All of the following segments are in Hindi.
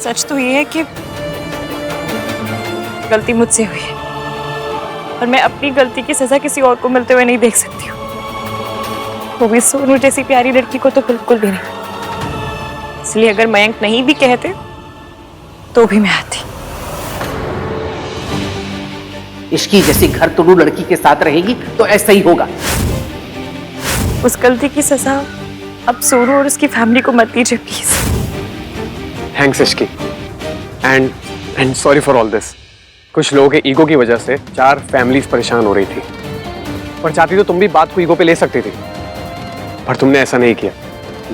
सच तो ये है कि गलती मुझसे हुई है और मैं अपनी गलती की सजा किसी और को मिलते हुए नहीं देख सकती हूँ, वो भी सोनू जैसी प्यारी लड़की को तो बिल्कुल भी नहीं। इसलिए अगर मयंक नहीं भी कहते तो भी मैं आती। इश्की जैसी घर तुड़ू लड़की के साथ रहेगी तो ऐसा ही होगा। उस गलती की सजा अब सोनू और उसकी फैमिली को मत दीजिए please. Thanks Ishki and sorry for all this. कुछ लोगों के ईगो की वजह से 4 फैमिलीज परेशान हो रही थी, पर चाहती तो तुम भी बात को ईगो पे ले सकती थी, पर तुमने ऐसा नहीं किया।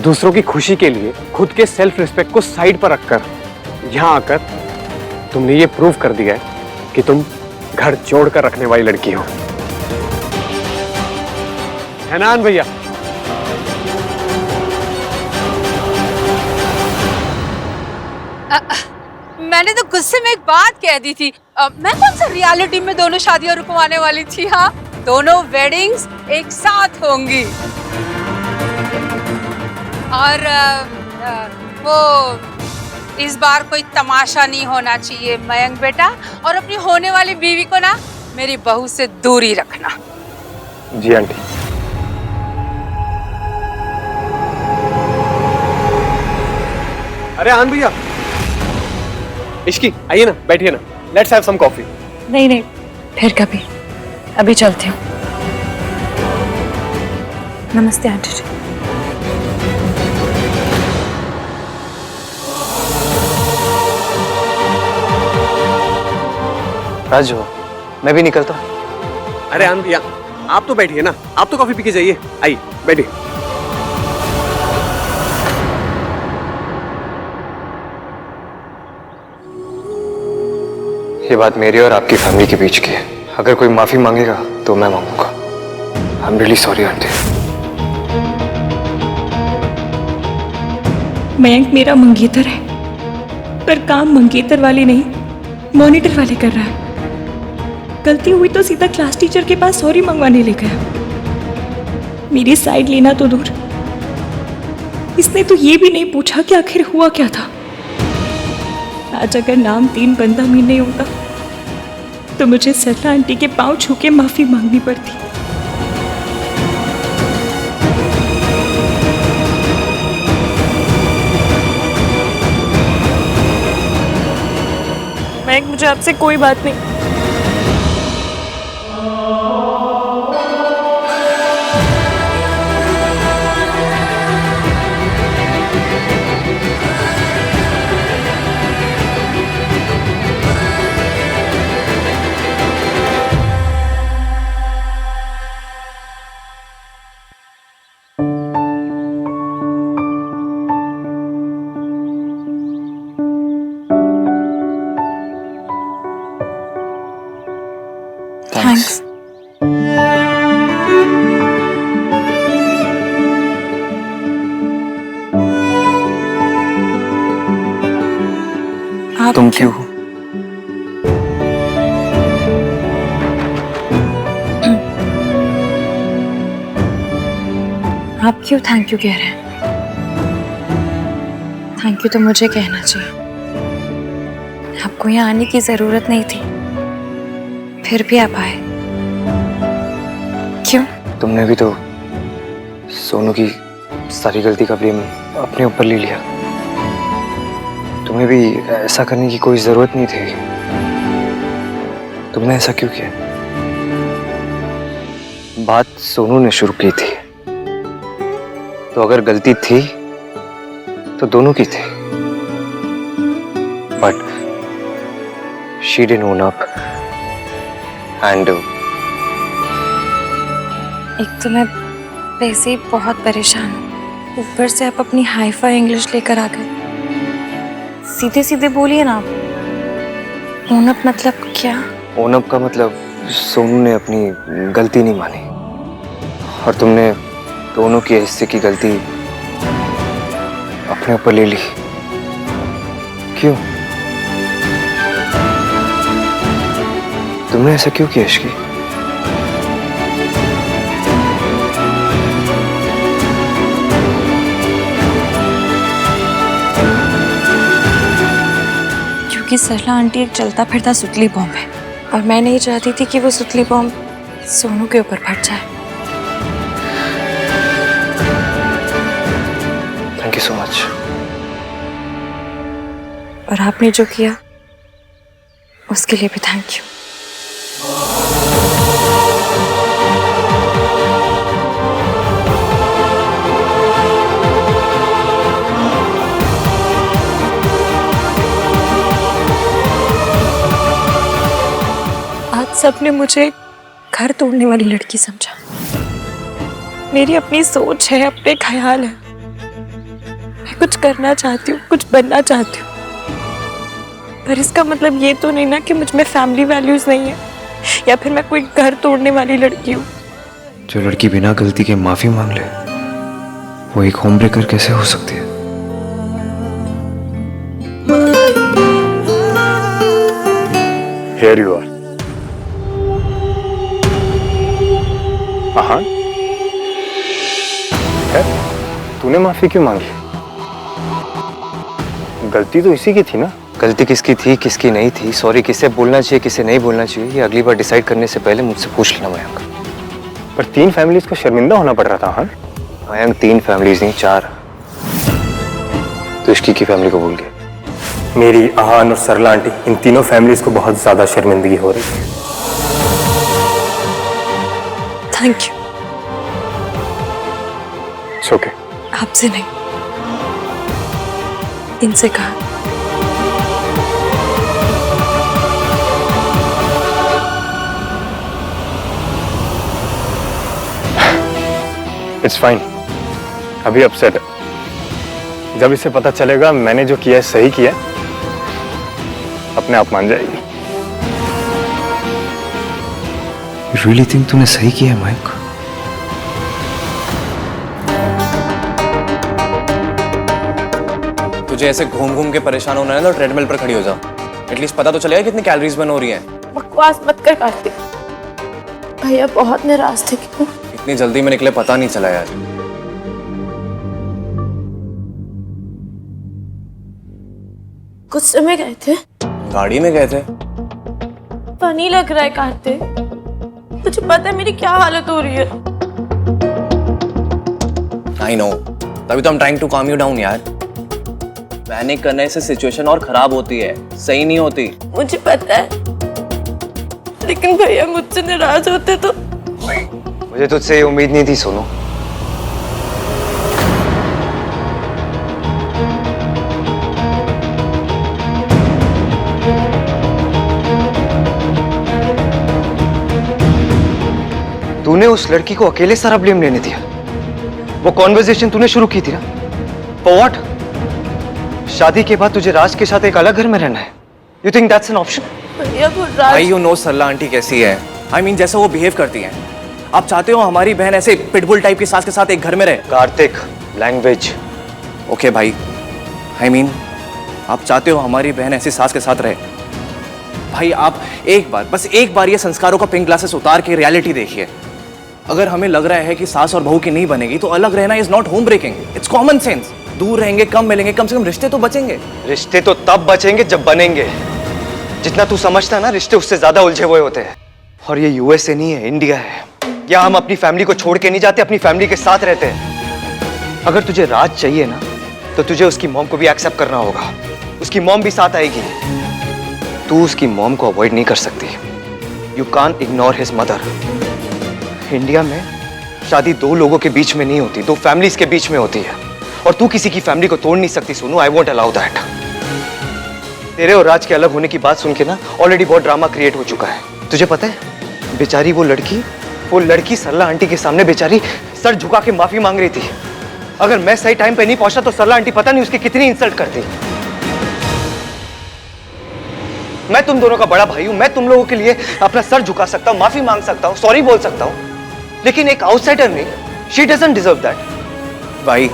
दूसरों की खुशी के लिए खुद के सेल्फ रिस्पेक्ट को साइड पर रखकर यहाँ आकर तुमने ये प्रूव कर दिया है कि तुम घर जोड़कर रखने वाली लड़की हो, है ना भैया? मैंने तो गुस्से में एक बात कह दी थी। मैं कौन सा रियलिटी में दोनों शादियां रुकवाने वाली थी। हाँ, दोनों वेडिंग्स एक साथ होंगी। और वो इस बार कोई तमाशा नहीं होना चाहिए मयंक बेटा, और अपनी होने वाली बीवी को ना मेरी बहू से दूरी रखना। जी आंटी। अरे आनंद भैया, इश्की आइए ना, बैठिए ना, लेट्स हैव सम कॉफी। नहीं नहीं, फिर कभी, अभी चलती हूँ। नमस्ते आंटी जी। राजू, मैं भी निकलता हूँ। अरे आनंद भैया, आप तो बैठिए ना, आप तो कॉफी पी के जाइए। आइए बैठिए। ये बात मेरी और आपकी फैमिली के बीच की है। अगर कोई माफी मांगेगा तो मैं मांगूंगा। I am really sorry aunty. Mayank मेरा मंगेतर है, पर काम मंगेतर वाले नहीं, मॉनिटर वाले कर रहा है। गलती हुई तो सीधा क्लास टीचर के पास सॉरी मंगवाने ले गया। मेरी साइड लेना तो दूर, इसने तो ये भी नहीं पूछा कि आखिर हुआ क्या था। आज अगर नाम 3 बंदा भी नहीं होता तो मुझे सरला आंटी के पांव छू के माफी मांगनी पड़ती। मयंक, मुझे आपसे कोई बात नहीं। थैंक्स। तुम क्यों? आप क्यों थैंक यू कह रहे हैं? थैंक यू तो मुझे कहना चाहिए। आपको यहाँ आने की जरूरत नहीं थी, फिर भी आप आए। क्यों? तुमने भी तो सोनू की सारी गलती का ब्लेम अपने ऊपर ले लिया। तुम्हें भी ऐसा करने की कोई जरूरत नहीं थी। तुमने ऐसा क्यों किया? बात सोनू ने शुरू की थी, तो अगर गलती थी तो दोनों की थी। But she didn't own up and एक तो मैं वैसे ही बहुत परेशान हूँ, ऊपर से आप अपनी हाई-फाई इंग्लिश लेकर आ गए। सीधे सीधे बोलिए ना आप। ओन अप मतलब क्या? ओन अप का मतलब सोनू ने अपनी गलती नहीं मानी और तुमने दोनों के हिस्से की गलती अपने ऊपर ले ली। क्यों? तुमने ऐसा क्यों किया इश्की? मेरी सरला आंटी एक चलता फिरता सुतली बॉम्ब है और मैं नहीं चाहती थी कि वो सुतली बॉम्ब सोनू के ऊपर फट जाए। Thank you so much. और आपने जो किया उसके लिए भी थैंक यू। आज सबने मुझे घर तोड़ने वाली लड़की समझा। मेरी अपनी सोच है, अपने ख्याल है, मैं कुछ करना चाहती हूँ, कुछ बनना चाहती हूँ, पर इसका मतलब ये तो नहीं ना कि मुझ में फैमिली वैल्यूज नहीं है या फिर मैं कोई घर तोड़ने वाली लड़की हूँ। जो लड़की बिना गलती के माफी मांग ले वो एक होम ब्रेकर कैसे हो सकती है? Here you are. हाँ, तूने माफी क्यों मांगी? गलती तो इसी की थी ना। गलती किसकी थी किसकी नहीं थी, सॉरी किसे बोलना चाहिए किसे नहीं बोलना चाहिए, ये अगली बार डिसाइड करने से पहले मुझसे पूछ लेना मयंक। पर 3 फैमिलीज को शर्मिंदा होना पड़ रहा था। हाँ मयंक 3 फैमिलीज नहीं 4। तो इश्की की फैमिली को भूल गए। मेरी, आहान और सरला आंटी, इन तीनों फैमिलीज को बहुत ज्यादा शर्मिंदगी हो रही है। Thank you. It's okay. आपसे नहीं, इनसे कहा। It's fine. अभी अपसेट है। जब इसे पता चलेगा मैंने जो किया है सही किया है, अपने आप मान जाएगी। You really think तूने सही किया है मयंक? तुझे ऐसे घूम घूम के परेशान होना है तो ट्रेडमिल पर खड़ी हो जा। एटलीस्ट पता तो चलेगा कितनी कैलोरीज बर्न हो रही हैं। बकवास मत कर कार्तिक, भैया बहुत नाराज थे। क्यों? इतनी जल्दी में निकले पता नहीं चला यार। कुछ समय गए थे, गाड़ी में गए थे। फनी लग रहा है कार्तिक, तुझे पता है मेरी क्या हालत हो रही है। आई नो, तभी तो I'm trying to calm you down यार। पैनिक करने से सिचुएशन और खराब होती है, सही नहीं होती। मुझे पता है, लेकिन भैया मुझसे नाराज होते तो। मुझे तुझसे ये उम्मीद नहीं थी सोनू। तूने उस लड़की को अकेले सारा ब्लेम लेने दिया। वो कॉन्वर्सेशन तूने शुरू की थी ना। For what? शादी के बाद तुझे राज के साथ एक अलग घर में रहना है। You think that's an option? भैया वो भाई राज, यू नो सरला आंटी कैसी है। I mean जैसा वो बिहेव करती हैं। आप चाहते हो हमारी बहन ऐसे पिटबुल टाइप की सास के साथ एक घर में रहे? कार्तिक, लैंग्वेज। ओके भाई, I mean आप चाहते हो हमारी बहन ऐसी सास के साथ रहे? भाई आप एक बार, बस एक बार ये संस्कारों का पिंक ग्लासेस उतार के रियलिटी देखिए। अगर हमें लग रहा है कि सास और बहू की नहीं बनेगी तो अलग रहना is not home breaking, it's common sense. दूर रहेंगे, कम मिलेंगे, कम से कम रिश्ते तो बचेंगे। रिश्ते तो तब बचेंगे जब बनेंगे। जितना तू समझता है ना, रिश्ते उससे ज्यादा उलझे हुए होते हैं। और ये यूएसए नहीं है, इंडिया है। यहाँ हम अपनी फैमिली को छोड़ के नहीं जाते, अपनी फैमिली के साथ रहते हैं। अगर तुझे राज चाहिए ना, तो तुझे उसकी मॉम को भी एक्सेप्ट करना होगा। उसकी मॉम भी साथ आएगी। तू उसकी मॉम को अवॉइड नहीं कर सकती। You can't ignore his mother. India में शादी 2 लोगों के बीच में नहीं होती, 2 फैमिलीज के बीच में होती है। और तू किसी की फैमिली को तोड़ नहीं सकती Sonu. I won't allow that. तेरे और राज के अलग होने की बात सुन के ना ऑलरेडी बहुत ड्रामा क्रिएट हो चुका है। तुझे पता है, बेचारी वो लड़की सरला आंटी के सामने बेचारी सर झुका के माफी मांग रही थी। अगर मैं सही टाइम पे नहीं पहुंचा तो सरला आंटी पता नहीं उसकी कितनी इंसल्ट करती। मैं तुम दोनों का बड़ा भाई हूं, मैं तुम लोगों के लिए अपना सर झुका सकता हूं, माफी मांग सकता हूं, सॉरी बोल सकता हूं, लेकिन एक आउटसाइडर नहीं, शी डजंट डिजर्व दैट। भाई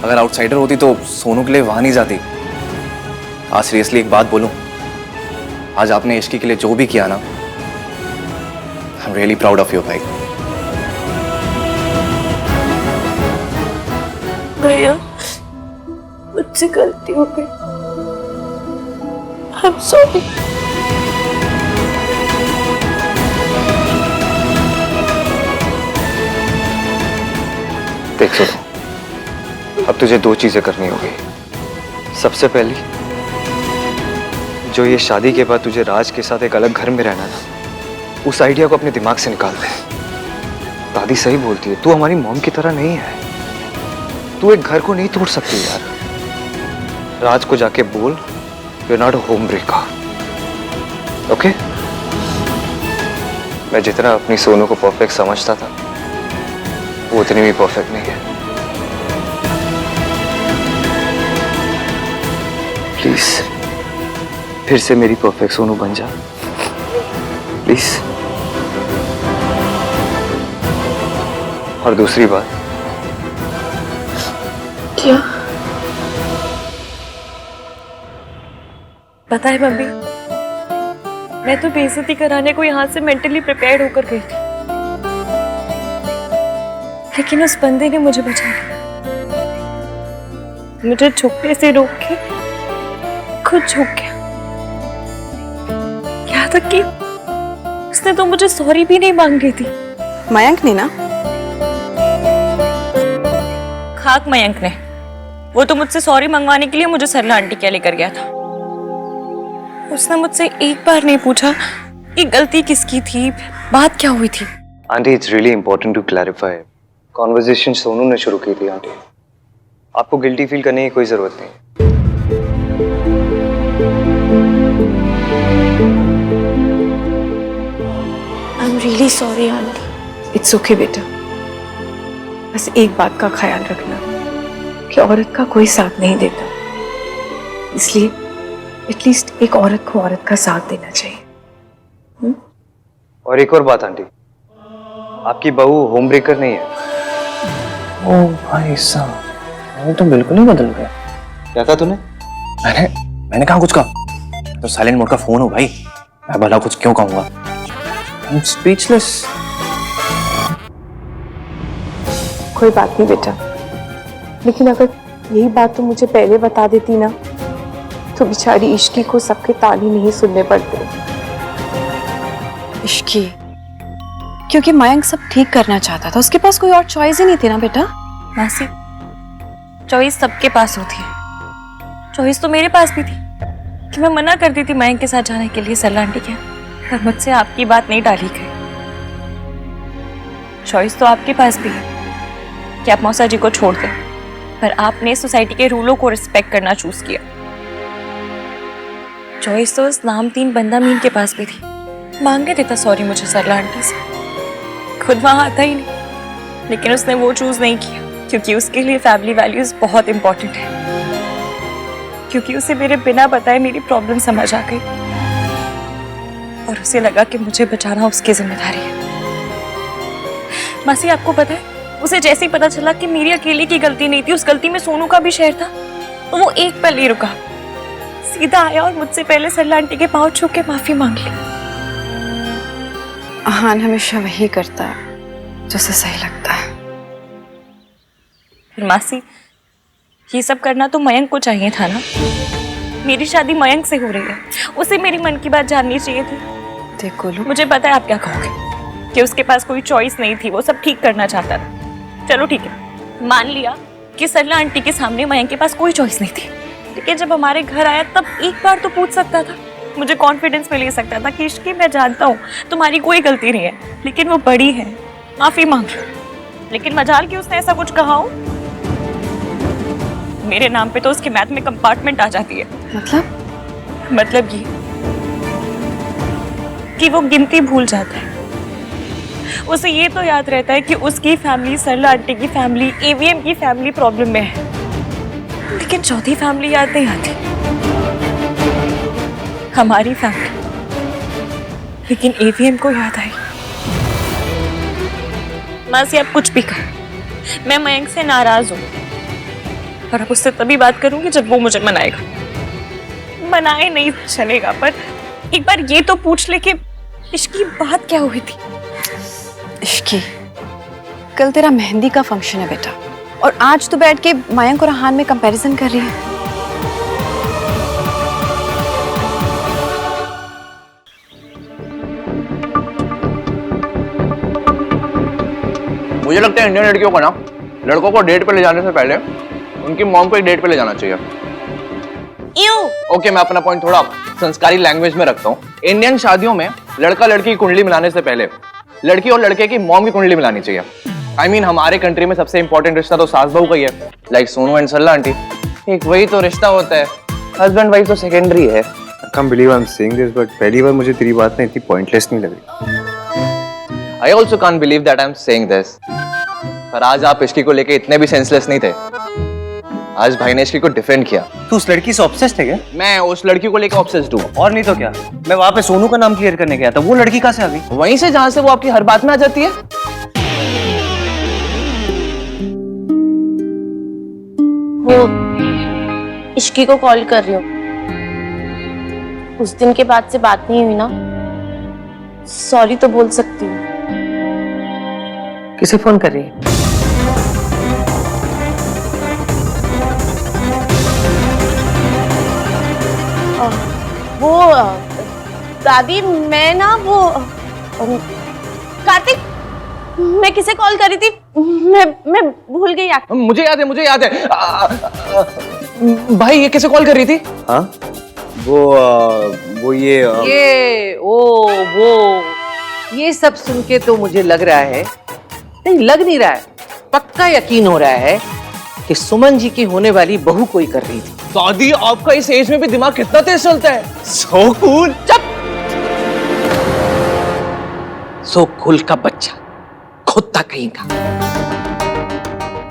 अगर आउटसाइडर होती तो सोनू के लिए वहां नहीं जाती। आज सीरियसली एक बात बोलूं, आज आपने इश्की के लिए जो भी किया ना, आई am really proud of you भाई। भैया मुझसे गलती हो गई, I'm sorry. देख सुनो, अब तुझे दो चीजें करनी होगी। सबसे पहली, जो ये शादी के बाद तुझे राज के साथ एक अलग घर में रहना ना, उस आइडिया को अपने दिमाग से निकाल दे। दादी सही बोलती है, तू हमारी मॉम की तरह नहीं है। तू एक घर को नहीं तोड़ सकती यार। राज को जाके बोल, you are not a home breaker. Okay? मैं जितना अपनी सोनू को परफेक्ट समझता था, वो उतनी भी परफेक्ट नहीं है। प्लीज फिर से मेरी परफेक्ट सोनू बन जा, प्लीज। और दूसरी बात, क्या? पता है मम्मी, मैं तो बेइज्जती कराने को यहाँ से मेंटली प्रिपेयर्ड होकर गई थी, लेकिन उस बंदे ने मुझे बचा लिया। मुझे झुकने से रोक के खुद झुक गया। यहाँ तक कि उसने तो मुझे सॉरी भी नहीं मांग रही थी। मयंक ने ना? खाक मयंक ने। वो तो मुझसे सॉरी मंगवाने के लिए मुझे सरला आंटी क्या लेकर गया था। उसने मुझसे एक बार नहीं पूछा कि गलती किसकी थी, बात क्या हुई थी। Aunty, it's really important to clarify. Conversation Sonu ने शुरू की थी आंटी। आपको गिल्टी फील करने की कोई जरूरत नहीं। आई am really sorry aunty. It's okay बेटा, बस एक बात का ख्याल रखना कि औरत का कोई साथ नहीं देता, इसलिए एटलीस्ट एक औरत को औरत का साथ देना चाहिए। और एक और बात आंटी, आपकी बहू होम ब्रेकर नहीं है। ओ भाई साहब, मैं तो बिल्कुल ही बदल गया। क्या कहा तूने? मैंने कहा कुछ कहा? तो साइलेंट मोड का फोन हो भाई, मैं भला कुछ क्यों कहूंगा? I am speechless. कोई बात नहीं बेटा, लेकिन अगर यही बात तो मुझे पहले बता देती ना, तो बेचारी इश्की को सबके ताने नहीं सुनने पड़ते। इश्की, क्योंकि मयंक सब ठीक करना चाहता था, उसके पास कोई और चॉइस ही नहीं थी ना बेटा। मासी, चॉइस सबके पास होती है। चॉइस तो मेरे पास भी थी कि मैं मना करती थी मयंक के साथ जाने के लिए सरला आंटी के, पर मुझसे आपकी बात नहीं टाली गई। चॉइस तो आपके पास भी है कि आप मौसा जी को छोड़ दें, पर आपने सोसाइटी के रूलों को रिस्पेक्ट करना चूज किया। चॉइस तो उस नामतीन बंदा मीन के पास भी थी, मांगे देता सॉरी मुझे सरला आंटी से, खुद वहां आता ही नहीं, लेकिन उसने वो चूज नहीं किया क्योंकि उसके लिए फैमिली वैल्यूज बहुत इंपॉर्टेंट है, क्योंकि उसे मेरे बिना बताए मेरी प्रॉब्लम समझ आ गई और उसे लगा कि मुझे बचाना उसकी जिम्मेदारी है। मासी, आपको पता है, उसे जैसे ही पता चला कि मेरी अकेले की गलती नहीं थी, उस गलती में सोनू का भी शेयर था, तो वो एक पल नहीं रुका, सीधा आया और मुझसे पहले सरला आंटी के पांव छू के माफी मांग ली। आहान हमेशा वही करता है जो उसे सही लगता है। फिर मासी, ये सब करना तो मयंक को चाहिए था ना। मेरी शादी मयंक से हो रही है, उसे मेरी मन की बात जाननी चाहिए थी। देखो लो, मुझे पता है आप क्या कहोगे कि उसके पास कोई चॉइस नहीं थी, वो सब ठीक करना चाहता था। चलो ठीक है, मान लिया कि सरला आंटी के सामने मयंक के पास कोई चॉइस नहीं थी, लेकिन जब हमारे घर आया तब एक बार तो पूछ सकता था, मुझे कॉन्फिडेंस में ले सकता था कि इश्की, मैं जानता हूँ तुम्हारी कोई गलती नहीं है, लेकिन वो बड़ी है, माफी मांग लो। लेकिन मजाल कि उसने ऐसा कुछ कहा हो, मेरे नाम पे तो उसके मैथ में कंपार्टमेंट आ जाती है। मतलब ये कि वो गिनती भूल जाता है। उसे ये तो याद रहता है कि उसकी फैमिली, सरला आंटी की फैमिली, एवीएम की फैमिली प्रॉब्लम में है, लेकिन चौथी फैमिली याद नहीं आती, हमारी फैमिली। लेकिन एवीएम को याद आई। मासी, आप कुछ भी कहो, मैं मयंक से नाराज हूँ और अब उससे तभी बात करूंगी जब वो मुझे मनाएगा। मनाए नहीं चलेगा, पर एक बार ये तो पूछ ले कि इश्की बात क्या हुई थी। इश्की, कल तेरा मेहंदी का फंक्शन है बेटा, और आज तो बैठ के मयंक और आहान में कंपैरिजन कर रही है। मुझे लगता है इंडियन लड़कियों को ना लड़कों को डेट पे ले जाने से पहले उनकी मॉम को एक डेट पे ले जाना चाहिए। ओके, मैं अपना पॉइंट थोड़ा संस्कारी लैंग्वेज में रखता हूँ। इंडियन शादियों में लड़का लड़की की कुंडली मिलाने से पहले लड़की और लड़के की मॉम की कुंडली मिलानी चाहिए। I mean, हमारे कंट्री में सबसे इंपॉर्टेंट रिश्ता तो सास बहू का ही है, like Sonu and Sarla aunty. एक वही तो रिश्ता होता है, हस्बैंड वाइफ तो सेकेंडरी है। I can't believe I'm saying this, but पहली बार मुझे तेरी बात ना इतनी पॉइंटलेस नहीं लग रही। I also can't believe that I'm saying this। पर आज आप इश्की को लेके इतने भी सेंसलेस नहीं थे। आज भाई ने इश्की को डिफेंड किया। तू उस लड़की से ऑब्सेस्ड है क्या? मैं उस लड़की को लेके ऑब्सेस्ड हूँ। और नहीं तो क्या, मैं वहां पे सोनू का नाम क्लियर करने गया था, वो लड़की कहाँ से आ गई? वहीं से जहां से वो आपकी हर बात में आ जाती है। वो इश्की को कॉल कर रही हूँ। उस दिन के बाद से बात नहीं हुई ना, सॉरी तो बोल सकती हूँ। किसे फोन कर रही है? वो दादी, मैं ना वो कार्तिक, मैं किसे कॉल करी थी, मैं भूल गई यार। मुझे याद है। भाई ये किसे कॉल कर रही थी? हाँ, वो ये सब सुन के तो मुझे लग रहा है, नहीं लग नहीं रहा है, पक्का यकीन हो रहा है कि सुमन जी की होने वाली बहू कोई कर रही थी। दादी, आपका इस एज में भी दिमाग कितना तेज चलता है। So cool. चुप। सो कूल का बच्चा, खुदा कहीं का।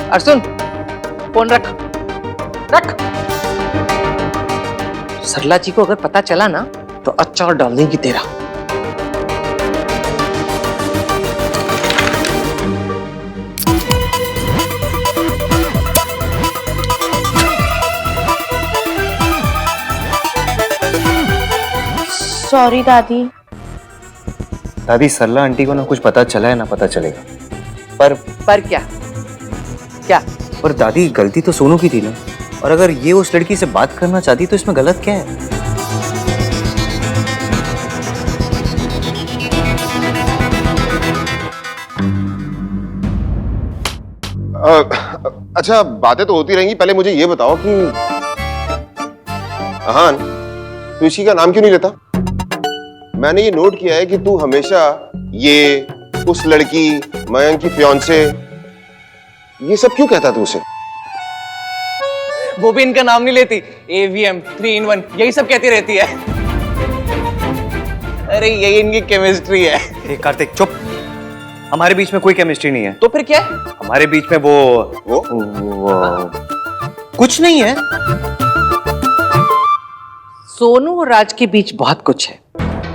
और सुन, फोन रख। सरला जी को अगर पता चला ना तो अचार डाल देंगी तेरा। सॉरी दादी। दादी, सरला आंटी को ना कुछ पता चला है ना पता चलेगा, पर क्या? पर दादी गलती तो सोनू की थी ना, और अगर ये उस लड़की से बात करना चाहती तो इसमें गलत क्या है? अच्छा, बातें तो होती रहेंगी, पहले मुझे ये बताओ कि अहान, तू इसी का नाम क्यों नहीं लेता? मैंने ये नोट किया है कि तू हमेशा ये, उस लड़की, मयंक की फियांसे, ये सब क्यों कहता तू उसे? वो भी इनका नाम नहीं लेती। AVM 3 in 1 यही सब कहती रहती है। अरे यही इनकी केमिस्ट्री है। कार्तिक चुप, हमारे बीच में कोई केमिस्ट्री नहीं है। तो फिर क्या है? हमारे बीच में वो कुछ नहीं है। सोनू और राज के बीच बहुत कुछ है,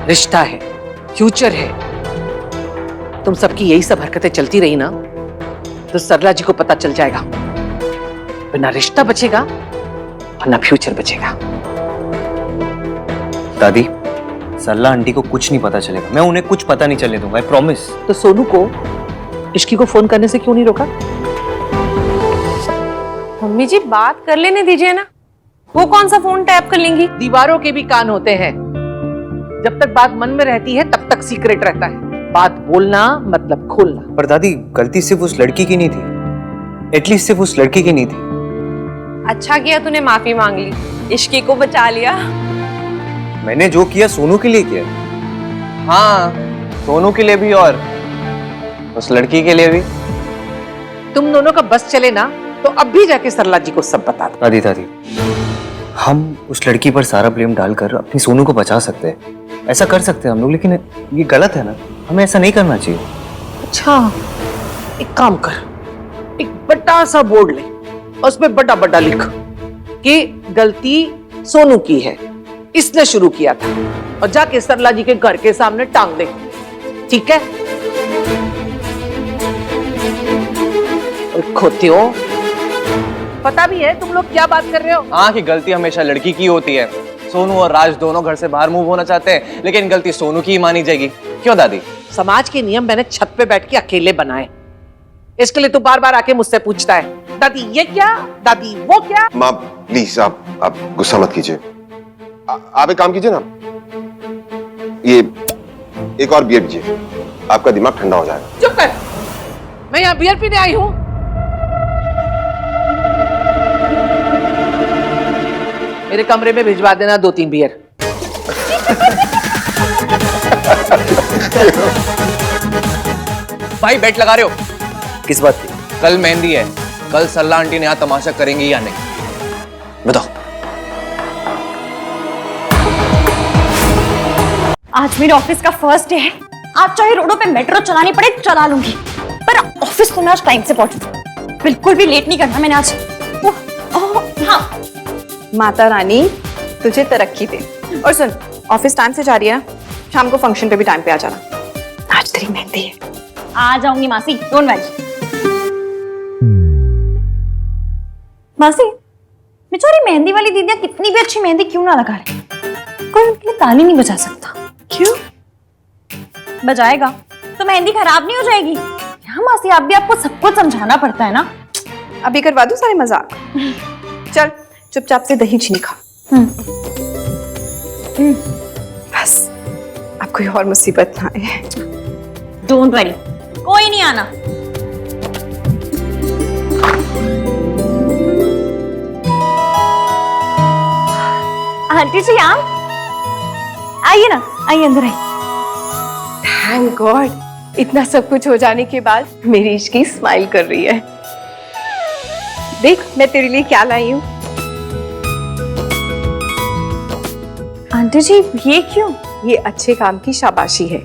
रिश्ता है, फ्यूचर है। तुम सबकी यही सब हरकतें चलती रही ना तो सरला जी को पता चल जाएगा, ना रिश्ता बचेगा और ना फ्यूचर बचेगा। दादी, सरला आंटी को कुछ नहीं पता चलेगा, मैं उन्हें कुछ पता नहीं चलने दूंगा, आई प्रॉमिस। तो सोनू को इश्की को फोन करने से क्यों नहीं रोका? मम्मी जी, बात कर लेने दीजिए ना, वो कौन सा फोन टैप कर लेंगी? दीवारों के भी कान होते हैं, जब तक बात मन में रहती है तब तक सीक्रेट रहता है। बात बोलना मतलब खोलना। पर दादी, गलती सिर्फ उस लड़की की नहीं थी, एटलीस्ट सिर्फ उस लड़की की नहीं थी। अच्छा किया तूने माफी मांग ली, इश्की को बचा लिया। मैंने जो किया सोनू के लिए किया। हाँ, सोनू के लिए भी और उस लड़की के लिए भी। तुम दोनों का बस चले ना तो अब भी जाके सरला जी को सब बता दो। दादी, हम उस लड़की पर सारा ब्लेम डालकर अपनी सोनू को बचा सकते हैं, ऐसा कर सकते हैं हम लोग, लेकिन ये गलत है ना, हमें ऐसा नहीं करना चाहिए। अच्छा, एक काम कर, एक बड़ा सा बोर्ड ले, उसमें बड़ा बड़ा लिख कि गलती सोनू की है, इसने शुरू किया था, और जाके सरला जी के घर के सामने टांग दे। ठीक है? और खोते हो, पता भी है तुम लोग क्या बात कर रहे हो। हाँ, कि गलती हमेशा लड़की की होती है। सोनू और राज दोनों घर से बाहर मूव होना चाहते हैं, लेकिन गलती सोनू की ही मानी जाएगी। क्यों दादी? समाज के नियम मैंने छत पे बैठ के अकेले बनाए, इसके लिए तू बार बार आके मुझसे पूछता है, दादी ये क्या, दादी वो क्या। माँ प्लीज, आप गुस्सा मत कीजिए। आप एक काम कीजिए ना, ये एक और बियर लीजिए, आपका दिमाग ठंडा हो जाएगा। चुप कर, मैं यहाँ बियर पीने आई हूँ। मेरे कमरे में भिजवा देना 2-3 बियर। भाई बेट लगा रहे हो? किस बात की? कल मेहंदी है, कल सल्ला आंटी ने यहाँ तमाशा करेंगी या नहीं? बताओ। आज मेरे ऑफिस का फर्स्ट डे है। आज चाहे रोडों पे मेट्रो चलानी पड़े चला लूंगी, पर ऑफिस तो मैं आज टाइम से पहुंचूंगी। बिल्कुल भी लेट नहीं करना मैंने आज। हाँ माता रानी तुझे तरक्की दे। और सुन, ऑफिस टाइम से जा रही है ना, शाम को फंक्शन पे भी टाइम पे आ जाना। आज तेरी मेहंदी है। आ जाऊंगी मासी, डोंट वरी। मासी, बेचारी मेहंदी वाली दीदियां कितनी भी अच्छी मेहंदी क्यों ना लगा रही, कोई उनके लिए ताली नहीं बजा सकता। क्यों? बजाएगा तो मेहंदी खराब नहीं हो जाएगी। हाँ मासी, आप भी आपको सब कुछ समझाना पड़ता है ना। अभी करवा दूं सारे मजाक? चल चुपचाप से दही चीनी खा। बस अब कोई और मुसीबत ना आए। डोंट वरी, कोई नहीं आना। आंटी जी आप आइए ना, आइए अंदर आइए। थैंक गॉड, इतना सब कुछ हो जाने के बाद मेरी इश्की स्माइल कर रही है। देख मैं तेरे लिए क्या लाई हूँ। आंटी जी ये क्यों? ये अच्छे काम की शाबाशी है।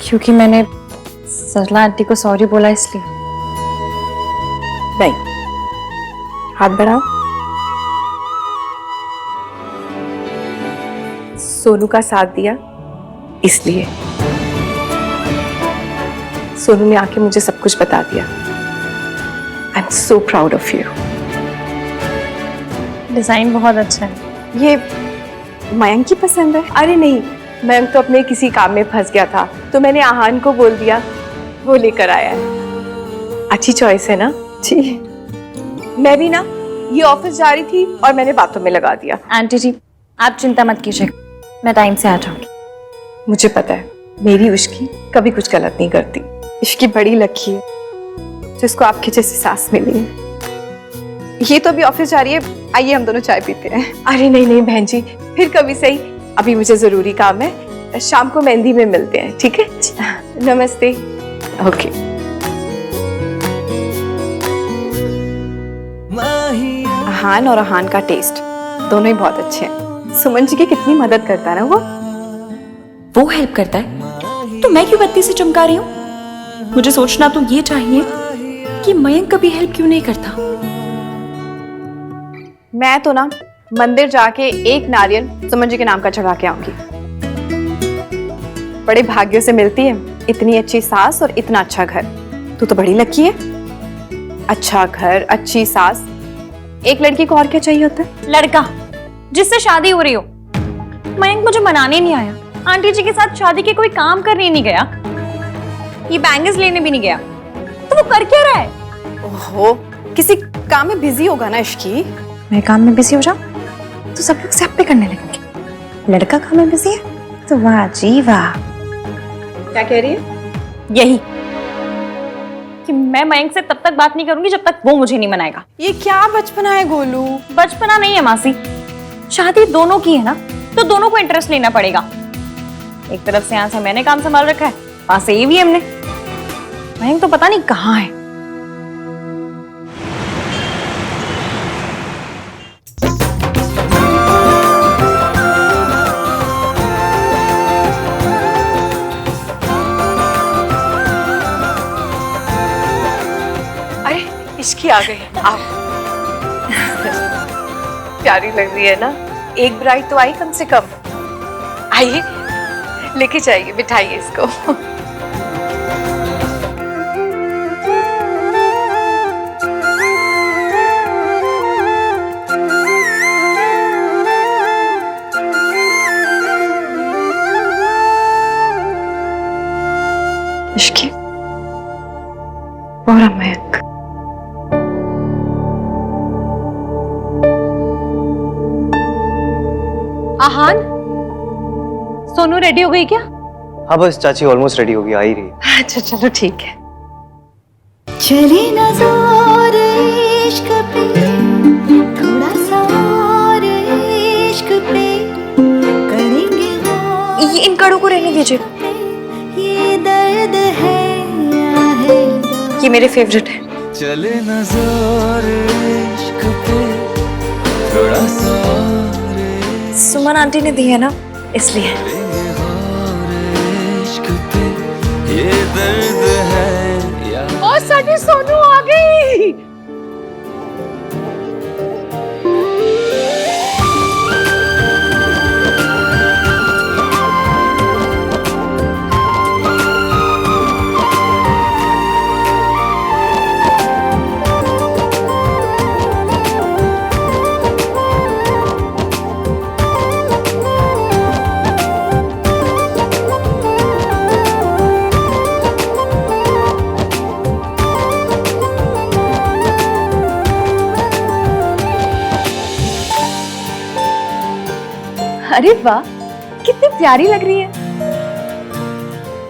क्योंकि मैंने सरला आंटी को सॉरी बोला इसलिए। नहीं, हाथ बढ़ाओ। सोनू का साथ दिया इसलिए। सोनू ने आके मुझे सब कुछ बता दिया। I am so proud of you. Design बहुत अच्छा है। ये मयंक की पसंद है? अरे नहीं, मयंक तो अपने किसी काम में फंस गया था, तो मैंने आहान को बोल दिया, वो लेकर आया है। अच्छी चॉइस है ना? जी। मैं भी ना ये ऑफिस जा रही थी और मैंने बातों में लगा दिया। आंटी जी आप चिंता मत कीजिए, मैं टाइम से आ जाऊंगी। मुझे पता है मेरी उश्की कभी कुछ गलत नहीं करती। इश्की बड़ी लकी है जिसको आपके जैसी सास मिली है। ये तो अभी ऑफिस जा रही है, आइए हम दोनों चाय पीते हैं। अरे नहीं नहीं बहन जी, फिर कभी सही। अभी मुझे जरूरी काम है, शाम को मेहंदी में मिलते हैं, ठीक है? नमस्ते। ओके। आहान और आहान का टेस्ट दोनों ही बहुत अच्छे हैं। सुमन जी की कितनी मदद करता है ना वो हेल्प करता है तो मैं क्यों बत्ती से चमका रही हूँ? मुझे सोचना तो ये चाहिए कि मयंक कभी हेल्प क्यों नहीं करता। मैं तो ना मंदिर जाके एक नारियल सुमन जी के नाम का चढ़ा के आऊंगी। बड़े भाग्यों से मिलती है इतनी अच्छी सास और इतना अच्छा घर। तू तो बड़ी लकी है। अच्छा घर, अच्छी सास, एक लड़की को और क्या चाहिए होता है? लड़का जिससे शादी हो रही हो। मयंक मुझे मनाने नहीं आया, आंटी जी के साथ शादी के कोई काम करने नहीं गया, ये बैंगल्स लेने भी नहीं गया, तो वो कर क्या रहा है? ओहो, किसी काम में बिजी होगा ना इश्की। मैं काम में बिजी हो जाऊं तो सब लोग सब पे करने लगेंगे। लड़का काम में बिजी है तो वाह जी वाह। क्या कह रही है? यही कि मैं मयंक से तब तक बात नहीं करूंगी जब तक वो मुझे नहीं मनाएगा। ये क्या बचपना है गोलू? बचपना नहीं है मासी, शादी दोनों की है ना, तो दोनों को इंटरेस्ट लेना पड़ेगा। एक तरफ से यहाँ से मैंने काम संभाल रखा है, वहां से ये भी हमने। मयंक तो पता नहीं कहाँ है। इश्की आ गई। आप प्यारी लग रही है ना? एक ब्राइड तो आई कम से कम। आइए लेके जाइए, बिठाइए इसको। इश्की और मयंक। आहान, सोनू रेडी हो गई क्या? हाँ बस चाची ऑलमोस्ट रेडी होगी, आ ही रही है। अच्छा चलो ठीक है। चले ना जोर इश्क पे, थोड़ा सा और इश्क पे करेंगे वो। ये इन कड़ों को रहने दीजिए, ये दर्द है या है ये मेरे फेवरेट है। चले ना जोर इश्क पे, थोड़ा सा और सुमन आंटी ने दी है ना, इसलिए। इश्क पे ये दर्द है या और साडी सोनू आ गई। अरे वाह, कितनी प्यारी लग रही है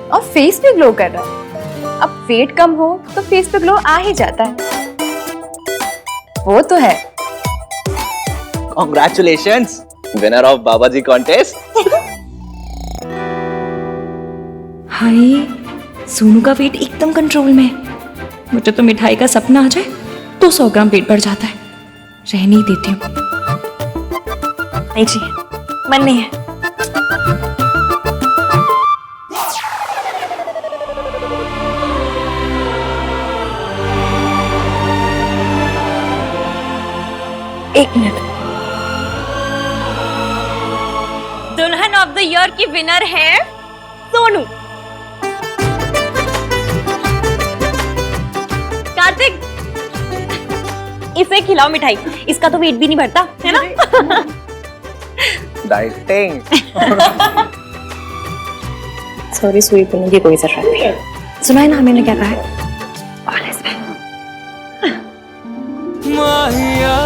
और फेस भी ग्लो कर रहा है। अब वेट कम हो तो फेस पे ग्लो आ ही जाता है, वो तो है। Congratulations, winner of Babaji contest. हाय, सोनू का वेट एकदम कंट्रोल में है। मुझे तो मिठाई का सपना आ जाए तो 100 ग्राम पेट बढ़ जाता है। रहने ही देती हूँ। नहीं चाहिए, मन नहीं है। एक मिनट, दुल्हन ऑफ द ईयर की विनर है सोनू। कार्तिक, इसे खिलाओ मिठाई, इसका तो वेट भी नहीं बढ़ता है ना। डाइटिंग। सॉरी, सुई पीने की कोई जरूरत नहीं। सुना है ना मैंने क्या कहा है? All is well. माहिया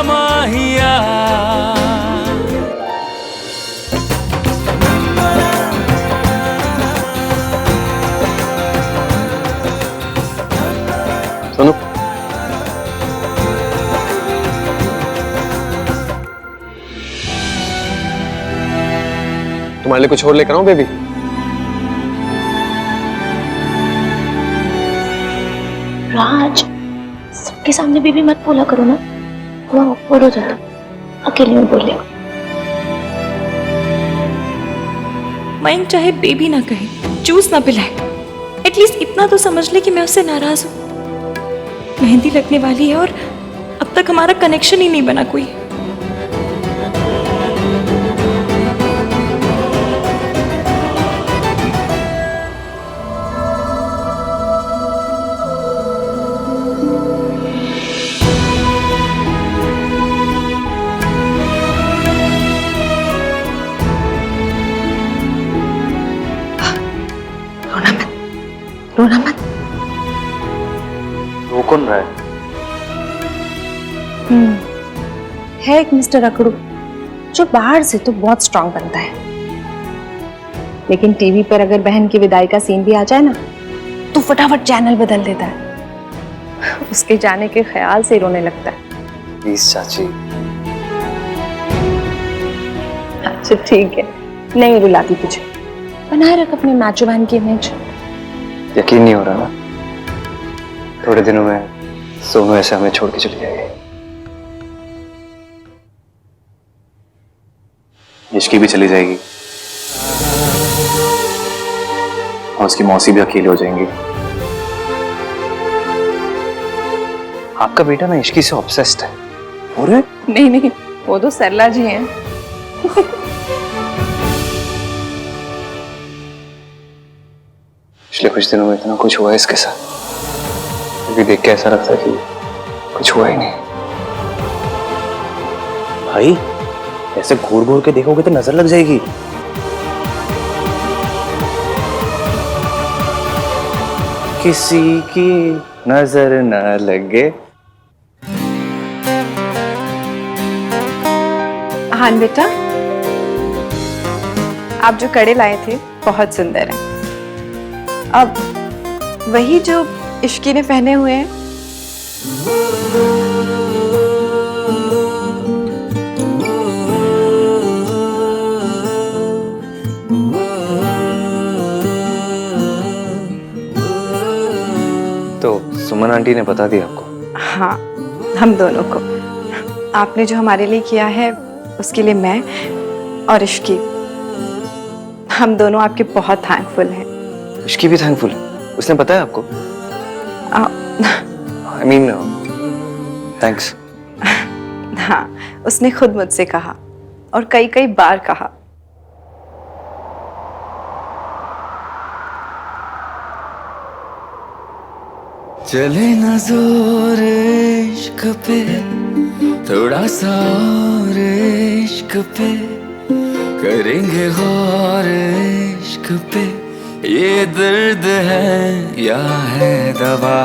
माहिया सोनू, तुम्हारे लिए कुछ और लेकर आऊं बेबी? राज, सबके सामने बेबी मत बोला करो ना, थोड़ा awkward हो जाता, अकेले में बोले। मयंक चाहे बेबी ना कहे, जूस ना पिलाए, एटलीस्ट इतना तो समझ ले कि मैं उससे नाराज हूँ। मेहंदी लगने वाली है और अब तक हमारा कनेक्शन ही नहीं बना कोई। रोना मत। वो कौन रहा है? है एक मिस्टर अकड़ू, जो बाहर से तो बहुत स्ट्रांग बनता है, लेकिन टीवी पर अगर बहन की विदाई का सीन भी आ जाए ना, तो फटाफट चैनल बदल देता है। उसके जाने के ख्याल से रोने लगता है। प्लीज चाची। अच्छा ठीक है, नहीं रुलाती तुझे। बनाए रख अपने मैचो बहन की इमेज। यकीन नहीं हो रहा ना, थोड़े दिनों में सोनू ऐसे हमें छोड़ के चली जाएगी। इश्की भी चली जाएगी और उसकी मौसी भी अकेली हो जाएंगी। आपका बेटा ना इश्की से ऑब्सेस्ड है। और नहीं नहीं, वो तो सरला जी हैं। पिछले कुछ दिनों में इतना कुछ हुआ है इसके साथ, क्योंकि देख के ऐसा लगता है कि कुछ हुआ ही नहीं। भाई ऐसे घूर घूर के देखोगे तो नजर लग जाएगी। किसी की नजर न लगे। हाँ बेटा, आप जो कड़े लाए थे बहुत सुंदर हैं। अब वही जो इश्की ने पहने हुए हैं। तो सुमन आंटी ने बता दिया आपको? हाँ, हम दोनों को। आपने जो हमारे लिए किया है उसके लिए मैं और इश्की, हम दोनों आपके बहुत थैंकफुल हैं। इसकी भी थैंकफुल है? उसने बताया आपको? I mean thanks. हाँ, उसने खुद मुझसे कहा और कई कई बार कहा। चले न जोर इश्क पे, थोड़ा सा और इश्क पे, करेंगे गौर इश्क पे, ये दर्द है या है दवा।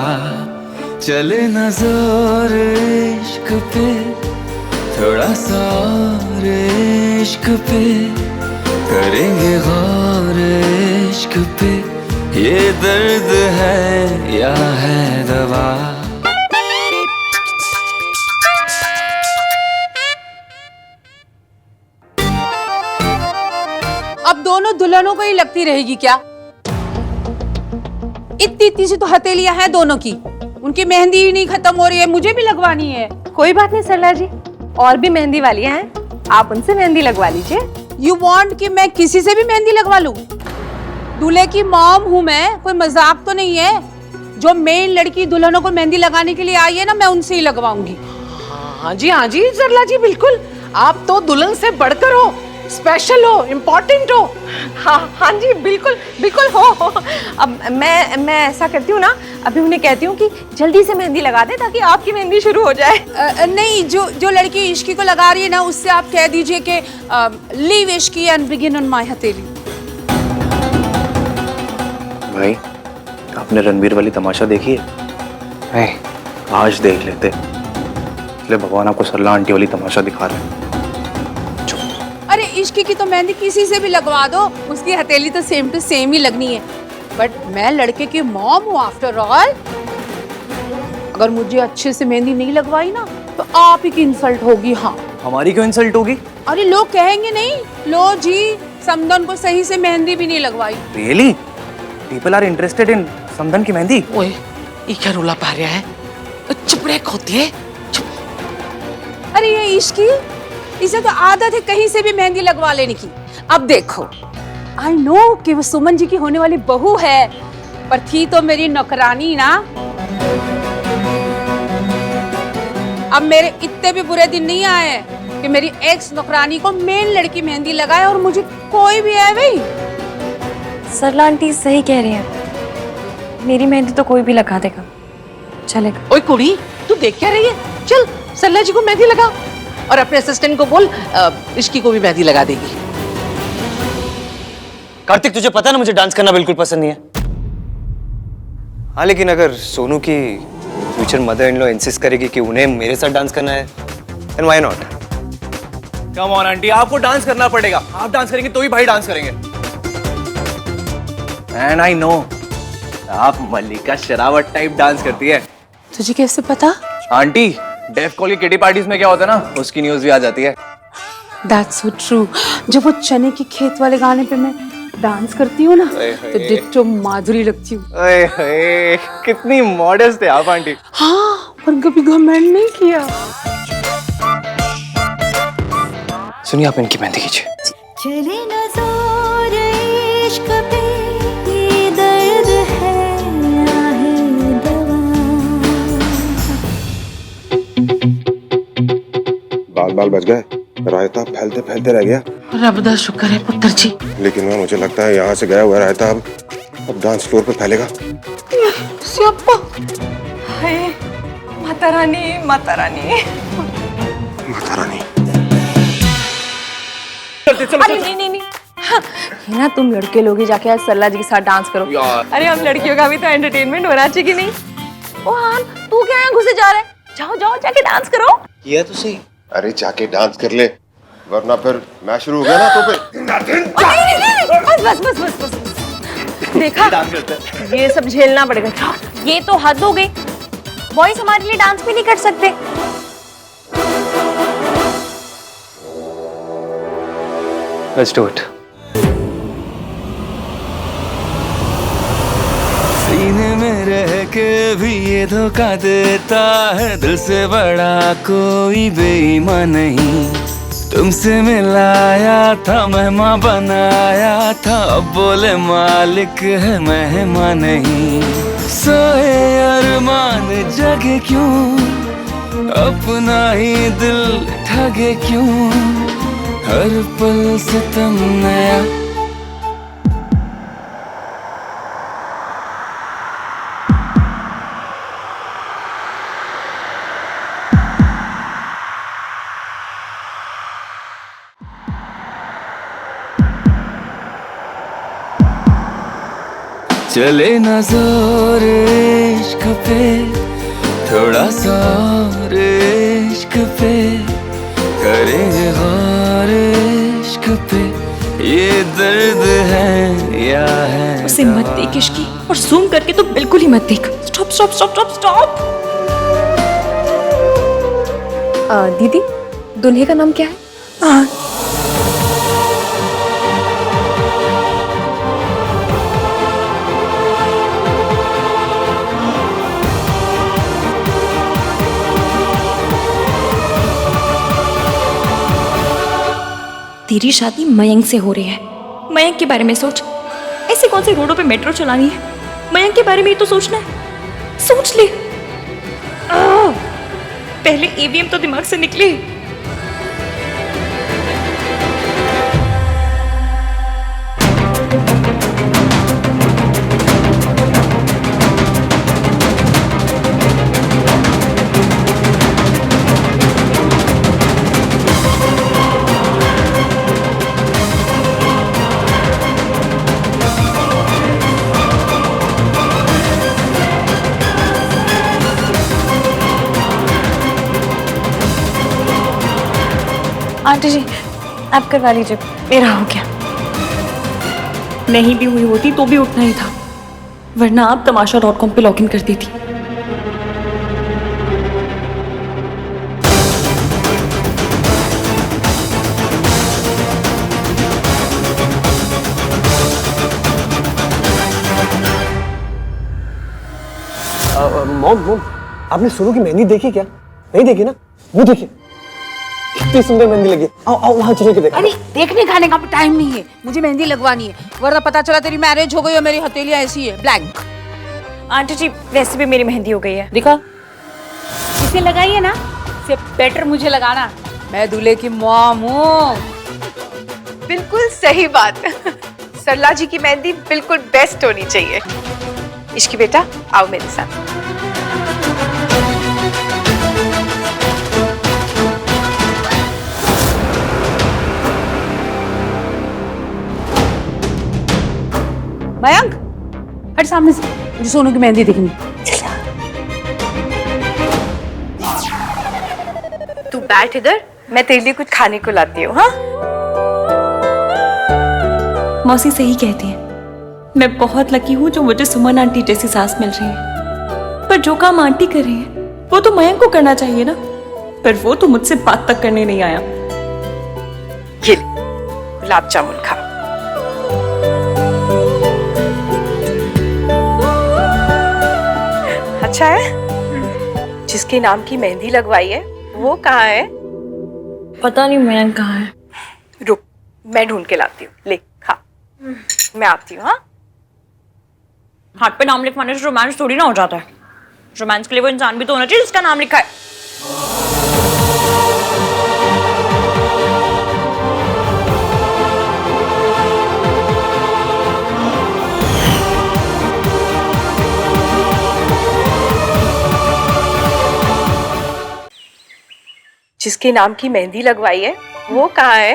चले न जोर इश्क पे, थोड़ा सा और इश्क पे, करेंगे गौर इश्क पे, ये दर्द है या है दवा। अब दोनों दुल्हनों को ही लगती रहेगी क्या? इतनी इतनी सी तो हथेलियां हैं दोनों की, उनकी मेहंदी ही नहीं खत्म हो रही है, मुझे भी लगवानी है। कोई बात नहीं सरला जी, और भी मेहंदी वालियां हैं, आप उनसे मेहंदी लगवा लीजिए। यू वांट कि मैं किसी से भी मेहंदी लगवा लूं? दूल्हे की मॉम हूं मैं, कोई मजाक तो नहीं है। जो मेन लड़की दुल्हनों को मेहंदी लगाने के लिए आई है ना, मैं उनसे ही लगवाऊंगी। हाँ जी सरला जी, बिल्कुल। आप तो दुल्हन से बढ़कर हो, स्पेशल हो, इम्पोर्टेंट हो। हाँ जी, बिल्कुल बिल्कुल हो। अब मैं ऐसा करती हूँ ना, अभी उन्हें कहती हूँ कि जल्दी से मेहंदी लगा दे ताकि आपकी मेहंदी शुरू हो जाए। नहीं, जो लड़की इश्की को लगा रही है ना, उससे आप कह दीजिए कि leave Ishki and begin on my हथेली। भाई, आपने रणवीर वाली तमाशा देखी है? नहीं, आज देख लेते। इसलिए भगवान आपको सरला आंटी वाली तमाशा दिखा रहे हैं। अरे इश्की की तो मेहंदी किसी से भी लगवा दो, उसकी हथेली तो सेम टू सेम ही लगनी है। बट मैं लड़के की मॉम हूँ आफ्टर ऑल। अगर मुझे अच्छे से मेहंदी नहीं लगवाई ना, तो आप ही की इंसल्ट होगी। हाँ, हमारी क्यों इंसल्ट होगी? अरे लोग कहेंगे नहीं, लो जी समदन को सही से मेहंदी भी नहीं लगवाई। Really? People are interested in समदन की मेहंदी? ओए, ये क्या रोला पा रहा है? चुप रह होती है। अरे ये इश्की, इसे तो आदत है कहीं से भी मेहंदी लगवा लेने की। अब देखो, आई नो कि वो सुमन जी की होने वाली बहू है, पर थी तो मेरी नौकरानी ना। अब मेरे इतने भी बुरे दिन नहीं आए कि मेरी एक्स नौकरानी को मेन लड़की मेहंदी लगाए और मुझे कोई भी है भाई। सरला आंटी सही कह रही है, मेरी मेहंदी तो कोई भी लगा देगा, चलेगा। ओए कुड़ी, तू देख क्या रही है? चल सरला जी को मेहंदी लगा और अपने असिस्टेंट को बोल इश्की को भी मेहंदी लगा देगी। कार्तिक, तुझे पता ना मुझे डांस करना बिल्कुल पसंद नहीं है। हाँ, लेकिन अगर सोनू की future mother in law insist करेगी कि उन्हें मेरे साथ डांस करना है, then why not? Come on aunty, आपको डांस करना पड़ेगा। आप डांस करेंगे तो ही भाई डांस करेंगे। एंड आई नो, आप मल्लिका शेरावत टाइप डांस करती है। तुझे कैसे पता? आंटी, डेफ कॉल की किटी पार्टीज में क्या होता है ना, उसकी न्यूज भी आ जाती है। That's so true। जब वो चने की खेत वाले गाने पे मैं डांस करती हूँ ना, तो डिट्टो माधुरी लगती हूँ। कितनी मॉडेस्ट है आप आंटी। हाँ, पर कभी घमंड नहीं किया। सुनिए, आप इनकी मेहंदी कीजिए। चले न जोर इश्क पे, ये दर्द है या है दवा। बाल बाल बच गए, रायता फैलते फैलते रह गया। रब दा शुक्र है पुत्र जी। लेकिन मैं मुझे लगता है यहाँ से गया हुआ रायता अब डांस फ्लोर पे फैलेगा। हाय, माता रानी, माता रानी। माता रानी। अरे नहीं, हाँ, ये ना तुम लड़के लोग ही जाके आज सरला जी के साथ डांस करो। अरे हम लड़कियों का भी तो एंटरटेनमेंट होना चाहिए कि नहीं? ओ हाँ, तू क्या यहाँ घुसे जा रहे? जाओ जाओ जाके डांस करो। किया तो सही। अरे जाके डांस कर ले, वरना फिर मैच शुरू हो गया ना तो फिर। नहीं, बस। देखा, डांस करते हैं। ये सब झेलना पड़ेगा। ये तो हद हो गई, बॉयज हमारे लिए डांस भी नहीं कर सकते। Let's do it. सीने में रह के भी ये धोखा देता है, दिल से बड़ा कोई बेईमान नहीं। तुमसे मिलाया था, मेहमान बनाया था, अब बोले मालिक है मेहमान नहीं। सोए अरमान जगे क्यों, अपना ही दिल ठगे क्यों, हर पल सितम नया। चले ना जोर इश्क पे, थोड़ा सा और इश्क पे, करेंगे गौर इश्क पे, ये दर्द है या है। उसे मत देख इश्की, और जूम करके तो बिल्कुल ही मत देख। Stop stop stop stop stop. दीदी, दुल्हे का नाम क्या है? तेरी शादी मयंक से हो रही है। मयंक के बारे में सोच। ऐसे कौन से रोडों पे मेट्रो चलानी है? मयंक के बारे में ही तो सोचना है। सोच ले। पहले ईवीएम तो दिमाग से निकले। आंटी जी, आप करवा लीजिए, मेरा हो गया। नहीं भी हुई होती तो भी उठना ही था, वरना आप tamasha.com पे लॉगिन कर देती। मॉम मॉम, आपने सोनू की मेहंदी देखी क्या? नहीं देखी ना? वो देखिए, कितनी सुंदर मेहंदी लगी। आओ आओ वहां चले के देखो। अरे देखने खाने का टाइम नहीं है, मुझे मेहंदी लगवानी है, वरना पता चला तेरी मैरिज हो गई और मेरी हथेलियां ऐसी है ब्लैंक। आंटी जी, वैसे भी मेरी मेहंदी हो गई है। दिखा, इसे लगाइए ना, इससे बेटर मुझे लगाना। मैं दूल्हे की मॉम हूँ। बिल्कुल सही बात। सरला जी की मेहंदी बिल्कुल बेस्ट होनी चाहिए। इश्की बेटा, आओ मेरे साथ। मयंक, हट सामने से, मुझे सोनू की मेहंदी दिखनी। तू बैठ इधर, मैं तेरे लिए कुछ खाने को लाती हूँ। हाँ, मौसी सही कहती है, मैं बहुत लकी हूँ जो मुझे सुमन आंटी जैसी सास मिल रही है। पर जो काम आंटी कर रही है वो तो मयंक को करना चाहिए ना, पर वो तो मुझसे बात तक करने नहीं आया। ये ले, गुलाब जामुन खा। अच्छा है। जिसके नाम की मेहंदी लगवाई है वो कहाँ है? पता नहीं मयंक कहाँ है। रुक, मैं ढूंढ के लाती हूँ। ले खा, मैं आती हूँ। हाँ, हाथ पे नाम लिखवाने से रोमांस थोड़ी ना हो जाता है। रोमांस के लिए वो इंसान भी तो होना चाहिए जिसका नाम लिखा है। जिसके नाम की मेहंदी लगवाई है वो कहाँ है?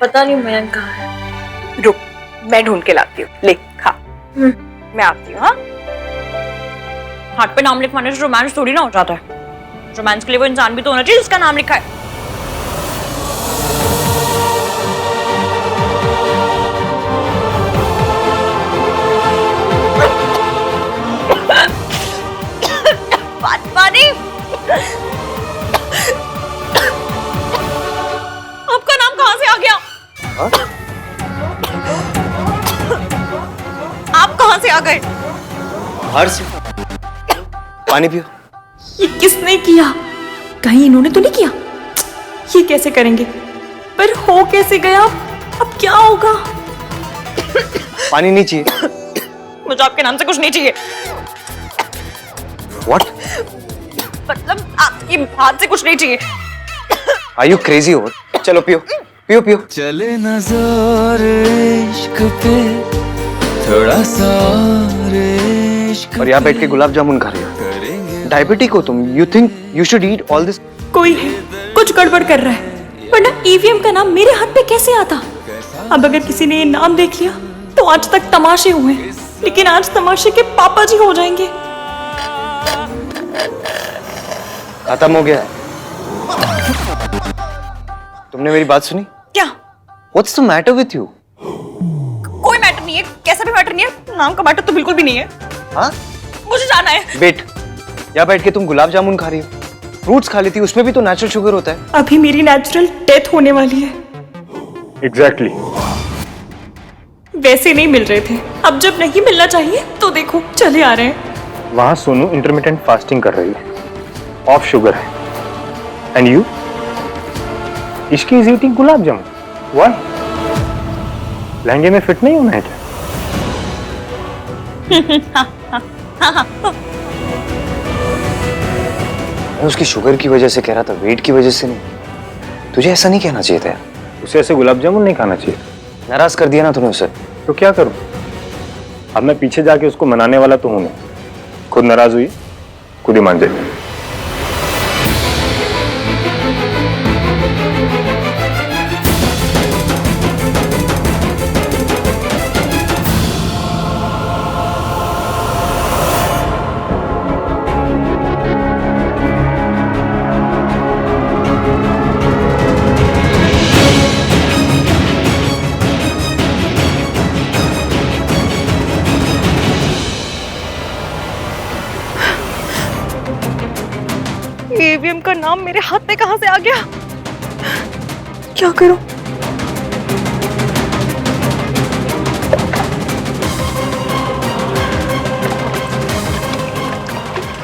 पता नहीं मयंक कहाँ है। रुक, मैं ढूंढ के लाती हूँ। ले खा, मैं आती हूँ। हाँ, हाथ पे नाम लिखवाने से रोमांस थोड़ी ना हो जाता है। रोमांस के लिए वो इंसान भी तो होना चाहिए जिसका नाम लिखा है। बाहर से पानी पियो। ये किसने किया? कहीं इन्होंने तो नहीं किया? ये कैसे करेंगे? पर हो कैसे गया? अब क्या होगा? पानी नहीं चाहिए? मुझे आपके नाम से कुछ नहीं चाहिए। What? मतलब आपकी हाथ से कुछ नहीं चाहिए। Are you crazy हो? चलो पियो पियो पियो। चले ना जोर इश्क पे थोड़ा सा और इश्क और यहाँ बैठ के गुलाब जामुन खा रही हो। डायबिटिक हो तुम। You think you should eat all this? कोई कुछ गड़बड़ कर रहा है, वरना ईवीएम का नाम मेरे हाथ पे कैसे आता? अब अगर किसी ने ये नाम देख लिया तो आज तक तमाशे हुए, लेकिन आज तमाशे के पापा जी हो जाएंगे। खत्म हो गया। तुमने मेरी बात सुनी? क्या? What's the matter with you? कोई मैटर नहीं है, कैसा भी मैटर नहीं है, नाम का मैटर तो बिल्कुल भी नहीं है। हाँ? मुझे जाना है। वेट, यहाँ बैठ के तुम गुलाब जामुन खा रही हो, फ्रूट्स खा लेती, उसमें भी तो नेचुरल शुगर होता है। अभी मेरी नेचुरल डेथ होने वाली है। एग्जैक्टली। वैसे नहीं मिल रहे थे, अब जब नहीं मिलना चाहिए तो देखो चले आ रहे हैं। वहां सोनू इंटरमिटेंट फास्टिंग कर रही है, ऑफ शुगर है। And you? Ishki is eating gulab jamun. Why? लहंगे में फिट नहीं होना है क्या? मैं उसकी शुगर की वजह से कह रहा था, वेट की वजह से नहीं। तुझे ऐसा नहीं कहना चाहिए था यार। उसे ऐसे गुलाब जामुन नहीं खाना चाहिए। नाराज कर दिया ना तूने उसे। तो क्या करूं? अब मैं पीछे जाके उसको मनाने वाला तो हूं नहीं। खुद नाराज हुई, खुद ही मान जाए। ईवीएम का नाम मेरे हाथ में कहां से आ गया? क्या करूं?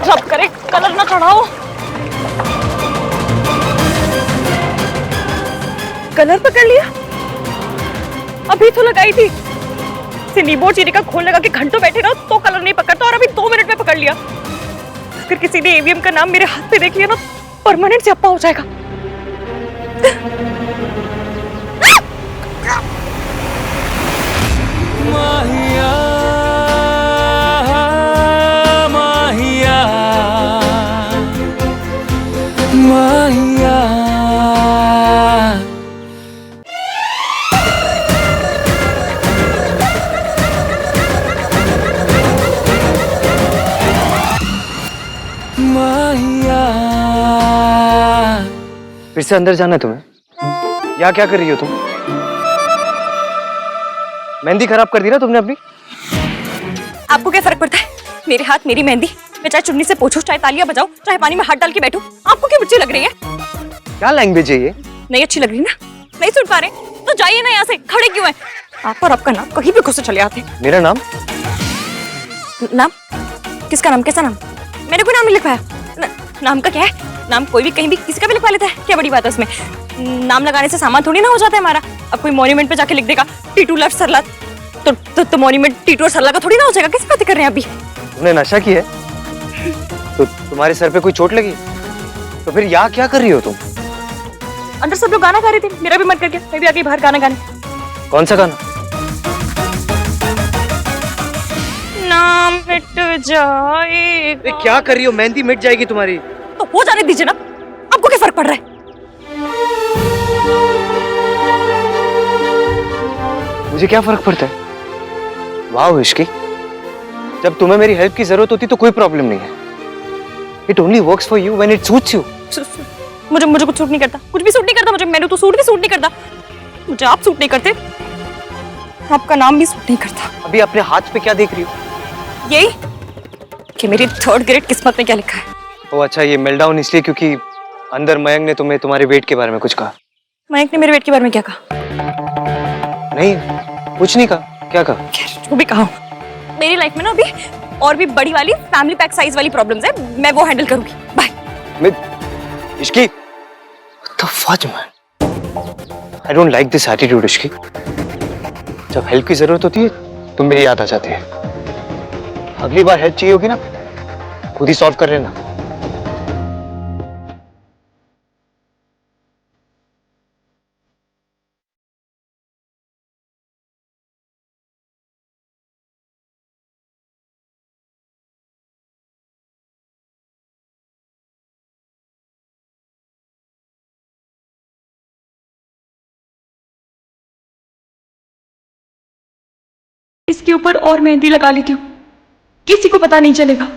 रब करे कलर ना चढ़ाओ। कलर पकड़ लिया? अभी तो लगाई थी। नींबू चीनी का घोल लगा के घंटों बैठे रहो तो कलर नहीं पकड़ता, और अभी 2 मिनट में पकड़ लिया। अगर किसी ने ईवीएम का नाम मेरे हाथ पे देख लिया ना, परमानेंट स्यापा हो जाएगा। माहिया माहिया माहिया। फिर से अंदर जाना है तुम्हें? यहाँ क्या कर रही हो तुम? मेहंदी खराब कर दी ना तुमने अपनी। आपको क्या फर्क पड़ता है? मेरे हाथ मेरी मेहंदी, मैं चाहे चुन्नी से पोंछूं, चाहे तालियां बजाऊं, चाहे पानी में हाथ डाल के बैठूं, आपको क्यों अच्छी लग रही है? क्या लैंग्वेज है ये? नहीं अच्छी लग रही ना? नहीं सुन पा रहे? तो जाइए ना यहाँ से, खड़े क्यों हैं? आप और आपका नाम कहीं भी घुस चले आते। मेरा नाम? नाम? किसका नाम? कैसा नाम? मैंने कोई नाम नहीं लिखवाया। नाम का क्या है? नाम कोई भी कहीं भी किसी का भी लिखवा लेता है, क्या बड़ी बात है उसमें? नाम लगाने से सामान थोड़ी ना हो जाता है हमारा। अब कोई मॉन्यूमेंट पे जाके लिख देगा टीटू लव सरला, तो मॉन्यूमेंट टीटू और सरला का थोड़ी ना हो जाएगा। किस बात कर रहे हैं अभी? तुमने नशा किया है? तो तुम्हारे सर पे कोई चोट लगी? तो फिर यहाँ क्या कर रही हो तुम? अंदर सब लोग गाना गा रहे थे, मेरा भी मन कर गया, मैं भी आ गई बाहर गाना गाने। कौन सा गाना? नाम मिट जाएगा। क्या कर रही हो? मेहंदी मिट जाएगी तुम्हारी। तो हो जाने दीजिए ना, आपको क्या फर्क पड़ रहा है? मुझे क्या फर्क पड़ता है? वाह इश्की, जब तुम्हें मेरी हेल्प की जरूरत होती तो कोई प्रॉब्लम नहीं है। It only works for you when it suits you. मुझे कुछ सूट नहीं करता, कुछ भी सूट नहीं करता मुझे। मैंने तो सूट भी सूट नहीं करता मुझे। आप सूट नहीं करते, आपका नाम भी सूट नहीं करता। अभी अपने हाथ पे क्या देख रही हो? यही कि मेरी 3rd ग्रेड किस्मत में क्या लिखा है। ओ अच्छा, ये मेल्टडाउन इसलिए क्योंकि अंदर मयंक ने तुम्हें तुम्हारे वेट के बारे में कुछ कहा। मयंक ने मेरे वेट के बारे में क्या कहा? नहीं, कुछ नहीं कहा। क्या कहा? जो भी कहा, मेरी लाइफ में ना अभी और भी बड़ी वाली फैमिली पैक साइज वाली प्रॉब्लम्स है, मैं वो हैंडल करूंगी। बाय। मैं Ishki the fudge man, I don't like this attitude Ishki. जब हेल्प की जरूरत होती है तुम मेरी याद आ जाती है। अगली बार हेल्प चाहिए होगी ना खुद ही सॉल्व कर लेना। इसके ऊपर और मेहंदी लगा लेती हूँ, किसी को पता नहीं चलेगा।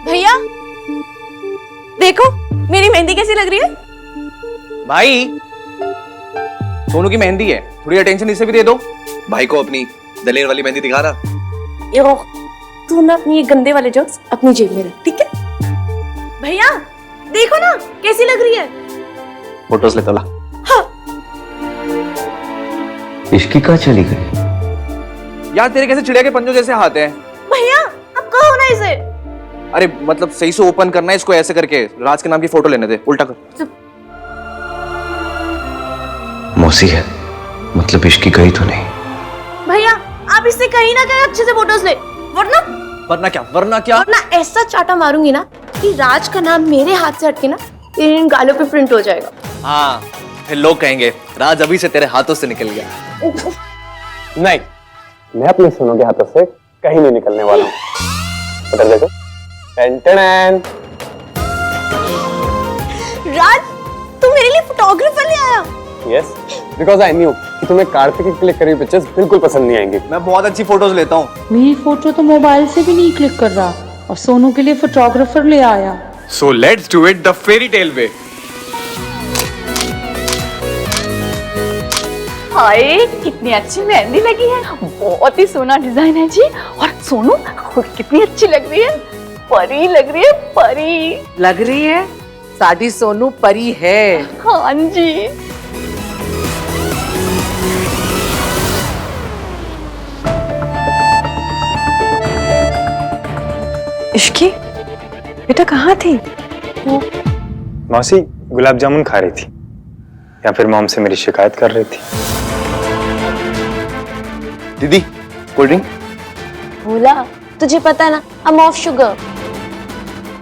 भैया देखो मेरी मेहंदी कैसी लग रही है। भाई सोनू की मेहंदी है, थोड़ी अटेंशन इसे भी दे दो। भाई को अपनी दलेर वाली मेहंदी दिखा रहा। यो तू ना अपनी ये गंदे वाले जोक्स अपनी जेब में रख, ठीक है। भैया देखो ना कैसी लग रही है। फोटोज ले तो ला। हाँ। इश्की कहाँ चली गई? यार तेरे कैसे चिड़िया के पंजों जैसे हाथ हैं। भैया अब कहो ना इसे। अरे मतलब सही से ओपन करना है इसको, ऐसे करके राज के नाम की फोटो लेने दे, उल्टा कर। मौसी है मतलब इश्की गई तो नहीं। भैया आप इससे कहीं ना कहीं अच्छे से फोटोज ले, वरना वरना क्या वरना ऐसा चाटा मारूंगी ना कि राज का नाम मेरे हाथ से हटके ना तेरे इन गालों पे प्रिंट हो जाएगा। हाँ फिर लोग कहेंगे राज अभी से तेरे हाथों से निकल गया। नहीं, मैं अपने सोनू के हाथों से कहीं नहीं निकलने वाला हूँ। उधर देखो। टेन राज तू मेरे लिए फोटोग्राफर ले आया। यस, बिकॉज आई न्यू कि तुम्हें कार्तिक की क्लिक करी पिक्चर्स बिल्कुल पसंद नहीं आएंगी। मैं बहुत अच्छी फोटोज लेता हूँ। मेरी फोटो तो मोबाइल से भी नहीं क्लिक कर रहा और सोनू के लिए फोटोग्राफर ले आया। So let's do it the fairy tale way. हाय कितनी अच्छी मेहंदी लगी है, बहुत ही सोना डिजाइन है जी। और सोनू खुद कितनी अच्छी लग रही है, परी लग रही है, परी लग रही है। साडी सोनू परी है। हाँ जी। इश्की बेटा कहाँ थी? मौसी गुलाब जामुन खा रही थी या फिर मॉम से मेरी शिकायत कर रही थी। दीदी कोल्ड ड्रिंक। भोला तुझे पता ना I'm off sugar।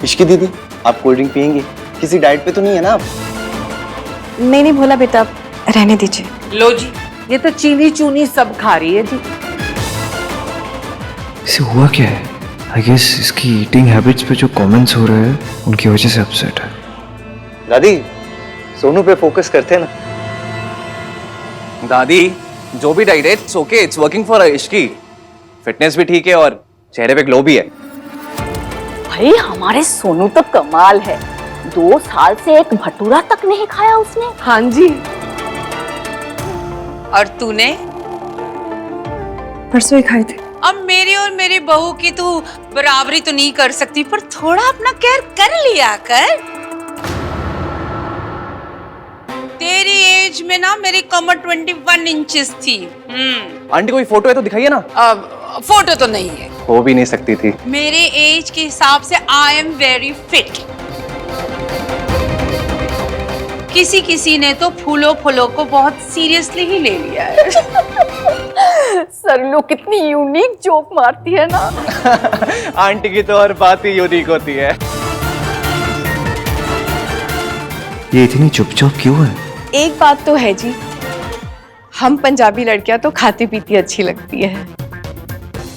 इश्की दीदी आप कोल्ड ड्रिंक पियेंगे? किसी डाइट पे तो नहीं है ना आप? नहीं नहीं भोला बेटा रहने दीजिए। लो जी ये तो चीनी चूनी सब खा रही है जी। इसे हुआ क्या है? आई गेस इसकी ईटिंग हैबिट्स पे जो कमेंट्स हो रहे हैं उनकी वजह से अपसेट है। दादी सोनू पे फोकस करते हैं ना। दादी जो भी डाइट है it's okay, it's working for Ishki. Fitness भी ठीक है और चेहरे पे ग्लो भी है। भाई हमारे सोनू तो कमाल है, 2 साल से एक भटूरा तक नहीं खाया उसने। हाँ जी। और तूने? परसों ही खाए थे। अब मेरी और मेरी बहू की तू बराबरी तो नहीं कर सकती, पर थोड़ा अपना केयर कर लिया कर। तेरी एज एज में ना मेरी कमर 21 इंचेस थी। आंटी कोई फोटो है तो दिखाइए ना। फोटो तो नहीं है। हो भी नहीं सकती थी। मेरे एज के हिसाब से आई एम वेरी फिट। किसी किसी ने तो फूलों फूलों को बहुत सीरियसली ही ले लिया है। सरलू कितनी यूनिक जोक मारती है ना। आंटी की तो हर बात ही यूनिक होती है। ये इतनी चुपचाप क्यों है? एक बात तो है जी, हम पंजाबी लड़कियां तो खाती पीती अच्छी लगती है।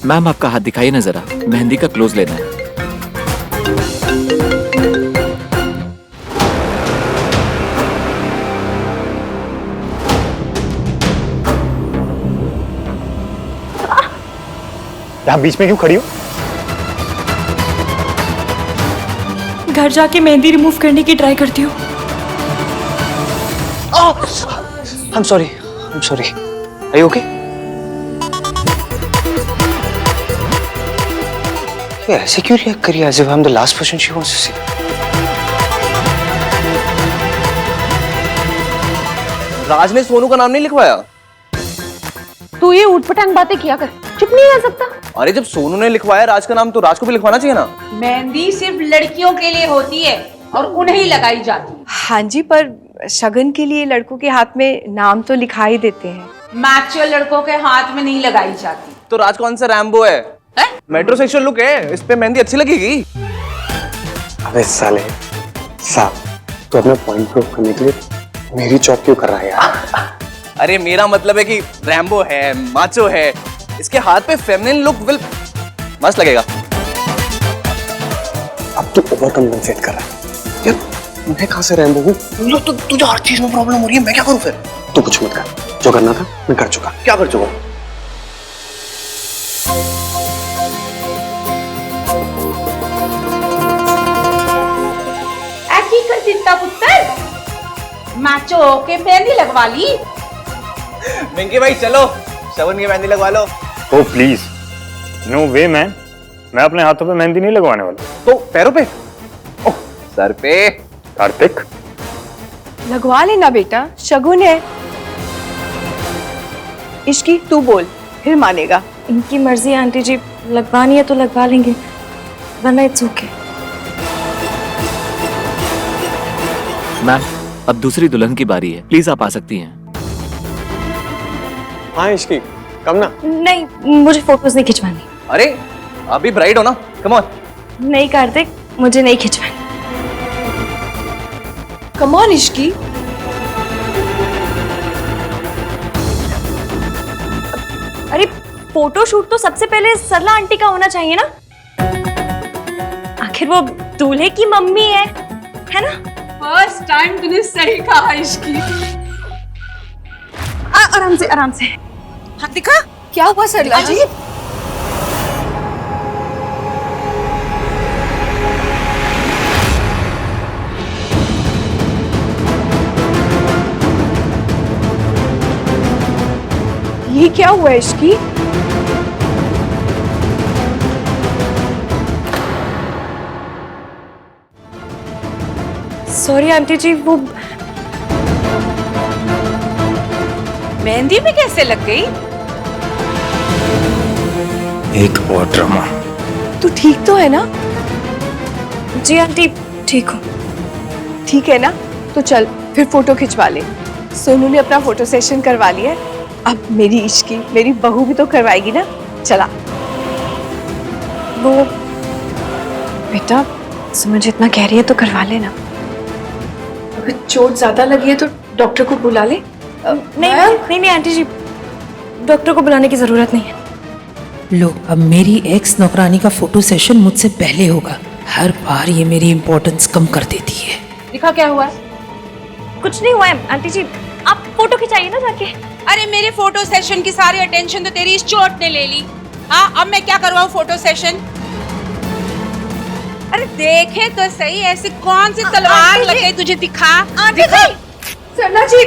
मैम आपका हाथ दिखाइए ना जरा, मेहंदी का क्लोज लेना है। यहाँ बीच में क्यों खड़ी हो? घर जाके मेहंदी रिमूव करने की ट्राई करती हूँ। I'm sorry. Are you okay? ये ऐसे क्यों रिएक्ट करी as if I'm the last person she wants to see? राज ने सोनू का नाम नहीं लिखवाया। तू ये उठपटांग बातें किया कर, चुप नहीं रह सकता। अरे जब सोनू ने लिखवाया राज का नाम तो राज को भी लिखवाना चाहिए ना। मेहंदी सिर्फ लड़कियों के लिए होती है और उन्हें ही लगाई जाती है। हाँ जी, पर शगन के लिए लड़कों के हाथ में नाम तो लिखा ही देते हैं। मैच्योर लड़कों के हाथ में नहीं लगाई जाती। तो राज कौन सा रैम्बो है? मेट्रोसेक्सुअल लुक है, इस पे मेहंदी अच्छी लगेगी। अबे साले साहब, तो अपना पॉइंट प्रूव करने के लिए मेरी चौक क्यों कर रहा है यार? अरे मेरा मतलब है कि रैम्बो है, माचो है, इसके हाथ पे फेमिनिन लुक विल मस्त लगेगा। अब तू ओवर कम्पेंसेट कर रहा है यार। मैं कहाँ से रैम्बो हूँ? तो तुझे हर चीज में प्रॉब्लम हो रही है, मैं क्या करूँ फिर? तू कुछ मत कर, जो करना था मैं कर चुका। क्या कर चुका? मैचो के मेहंदी लगवा ली। मिंकी भाई चलो शगन की मेहंदी लगवा लो। ओ प्लीज, नो वे मैन, मैं अपने हाथों पे मेहंदी नहीं लगवाने वाला। तो पैरों पे? ओह सर पे। कार्तिक लगवा लेना बेटा, शगुन है। इश्की तू बोल, फिर मानेगा। इनकी मर्जी है आंटी जी, लगवानी है तो लगवा लेंगे, वरना इट्स ओके। मैम अब दूसरी दुल्हन की बारी है, प्लीज आप आ सकती हैं। हाँ इश्की, कम ना। नहीं, मुझे फोटोज नहीं खिंचवानी। अरे आप भी ब्राइड हो ना, कम ऑन। नहीं कार्तिक, मुझे नहीं खिंचवानी। Come on Ishki. अरे फोटो शूट तो सबसे पहले सरला आंटी का होना चाहिए ना, आखिर वो दूल्हे की मम्मी है ना? फर्स्ट टाइम तूने सही कहा इश्की। आराम से आराम से। हाँ दिखा क्या हुआ सरला जी? ये क्या हुआ इश्की? सॉरी आंटी जी, वो मेहंदी में कैसे लग गई? एक और ड्रामा। तू ठीक तो है ना? जी आंटी ठीक हूँ। ठीक है ना, तो चल फिर फोटो खिंचवा ले। सोनू ने अपना फोटो सेशन करवा लिया है, अब मेरी इश्की, मेरी बहू भी तो करवाएगी ना। चला। वो बेटा सुमन जितना कह रही है तो करवा लेना। अगर चोट ज्यादा लगी है तो डॉक्टर को बुला ले। नहीं आंटी जी, डॉक्टर को बुलाने की जरूरत नहीं है। लो, अब मेरी एक्स नौकरानी का फोटो सेशन मुझसे पहले होगा। हर बार ये मेरी इंपॉर्टेंस कम कर देती है। दिखा क्या हुआ? कुछ नहीं हुआ है आंटी जी, आप फोटो खिंचाइए ना जाके। अरे मेरे फोटो सेशन की सारी अटेंशन तो तेरी इस चोट ने ले ली। हाँ, अब मैं क्या करवाऊँ फोटो सेशन? अरे देखे तो सही, ऐसी कौन सी तलवार लग गई तुझे? दिखा दिखा। सरला जी,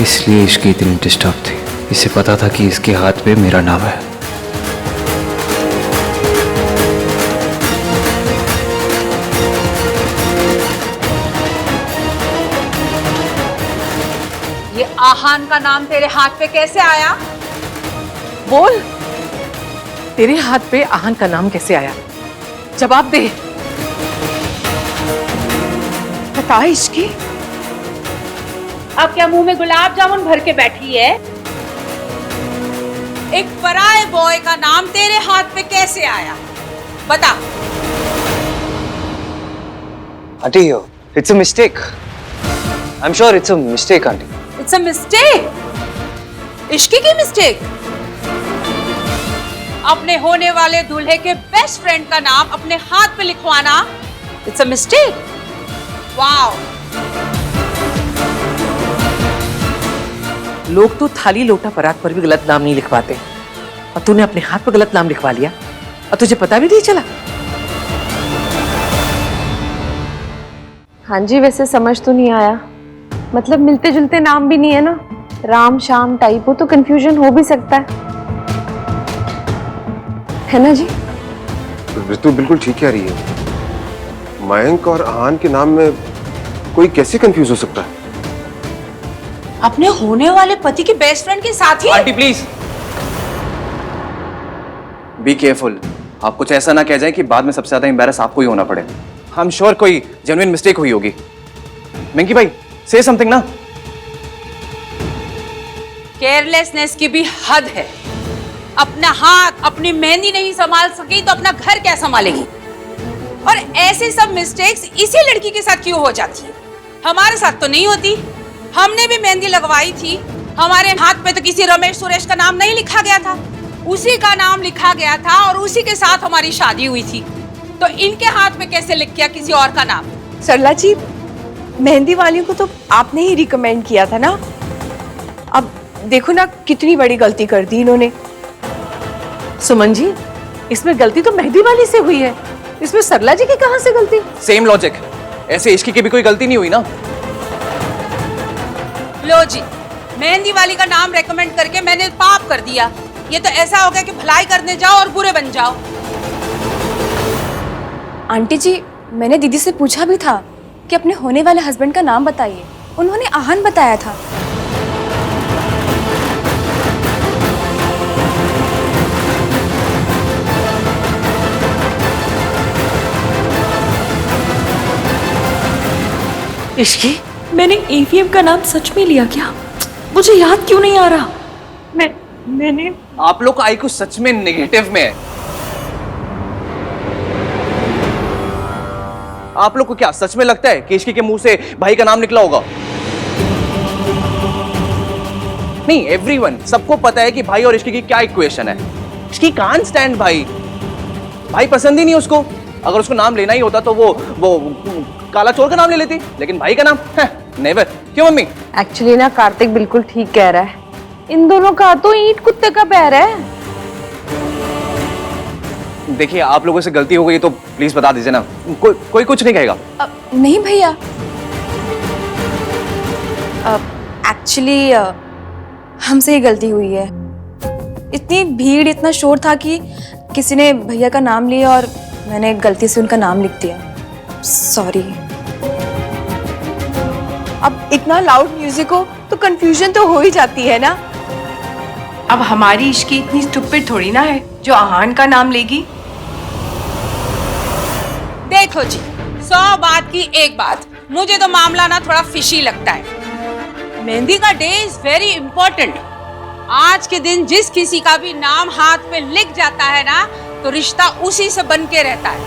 इसलिए इसकी इतनी डिस्टर्ब थी। इसे पता था कि इसके हाथ पे मेरा नाम है। ये आहान का नाम तेरे हाथ पे कैसे आया? बोल। तेरे हाथ पे आहान का नाम कैसे आया? जवाब दे। बता इश्की। अब क्या मुंह में गुलाब जामुन भर के बैठी है? एक पराये बॉय का नाम तेरे हाथ पे कैसे आया? बता। Aunty, it's a mistake. I'm sure it's a mistake, aunty. It's a mistake? Ishki की मिस्टेक? अपने होने वाले दूल्हे के बेस्ट फ्रेंड का नाम अपने हाथ पे लिखवाना It's a mistake? Wow! लोग तो थाली लोटा परात पर भी गलत नाम नहीं लिखवाते, और तूने अपने हाथ पर गलत नाम लिखवा लिया और तुझे पता भी नहीं चला। हाँ जी, वैसे समझ तो नहीं आया। मतलब मिलते जुलते नाम भी नहीं है ना, राम शाम टाइप हो तो कंफ्यूजन हो भी सकता है ना जी? ऋतु बिल्कुल ठीक कह रही है। मयंक और आहान के नाम में कोई कैसे कंफ्यूज हो सकता है? अपने होने वाले पति के बेस्ट फ्रेंड के साथ ही? Aunty please be careful. आप कुछ ऐसा ना कह जाए कि बाद में सबसे ज्यादा एम्बैरस आपको ही होना पड़े। आई एम श्योर कोई जेन्युइन मिस्टेक हुई होगी। मंकी भाई से समथिंग ना। केयरलेसनेस की भी हद है। अपना हाथ अपनी मेहंदी नहीं संभाल सकी तो अपना घर क्या संभालेगी? और ऐसे सब मिस्टेक्स इसी लड़की के साथ क्यों हो जाती है? हमारे साथ तो नहीं होती। हमने भी मेहंदी लगवाई थी, हमारे हाथ पे तो किसी रमेश सुरेश का नाम नहीं लिखा गया था, उसी का नाम लिखा गया था और उसी के साथ हमारी शादी हुई थी। तो इनके हाथ में कैसे लिख गया किसी और का नाम? सरला जी, मेहंदी वाली को तो आपने ही रिकमेंड किया था ना। अब देखो ना कितनी बड़ी गलती कर दी इन्होंने। सुमन जी, इसमें गलती तो मेहंदी वाली से हुई है, इसमें सरला जी की कहां से गलती? Same logic. ऐसे इश्की की भी कोई गलती नहीं हुई ना। लो जी, मेहंदी वाली का नाम रेकमेंड करके मैंने पाप कर दिया। ये तो ऐसा हो गया कि भलाई करने जाओ और बुरे बन जाओ। आंटी जी, मैंने दीदी से पूछा भी था कि अपने होने वाले हस्बैंड का नाम बताइए। उन्होंने आहान बताया था। इश्की, मैंने एवीएम का नाम सच में लिया क्या? मुझे याद क्यों नहीं आ रहा? मैंने आप लोग का आईक्यू सच में नेगेटिव में है। आप लोग को क्या सच में लगता है कि इश्की के मुंह से भाई का नाम निकला होगा? नहीं, एवरीवन, सबको पता है कि भाई और इश्की की क्या इक्वेशन है। इश्की कांट स्टैंड भाई। भाई पसंद ही नहीं उसको। अगर उसको नाम लेना ही होता तो वो काला चोर का नाम ले लेती, लेकिन भाई का नाम नेवर। क्यों मम्मी? एक्चुअली ना कार्तिक बिल्कुल ठीक कह रहा है। इन दोनों का तो ईंट कुत्ते का पैर है। देखिए, आप लोगों से गलती हो गई तो प्लीज बता दीजिए ना। कोई कुछ नहीं कहेगा। नहीं भैया, एक्चुअली हमसे ही गलती हुई है। इतनी भीड़, इतना शोर था कि किसी ने भैया का नाम लिया और मैंने गलती से उनका नाम लिख दिया। सॉरी। अब इतना लाउड म्यूजिक हो तो कंफ्यूजन तो हो ही जाती है ना। अब हमारी इश्की इतनी स्टूपिड थोड़ी ना है जो आहान का नाम लेगी। देखो जी, 100 बात की एक बात, मुझे तो मामला ना थोड़ा फिशी लगता है। मेहंदी का डे इज वेरी इंपॉर्टेंट। आज के दिन जिस किसी का भी नाम हाथ पे लिख जाता है ना, तो रिश्ता उसी से बन के रहता है।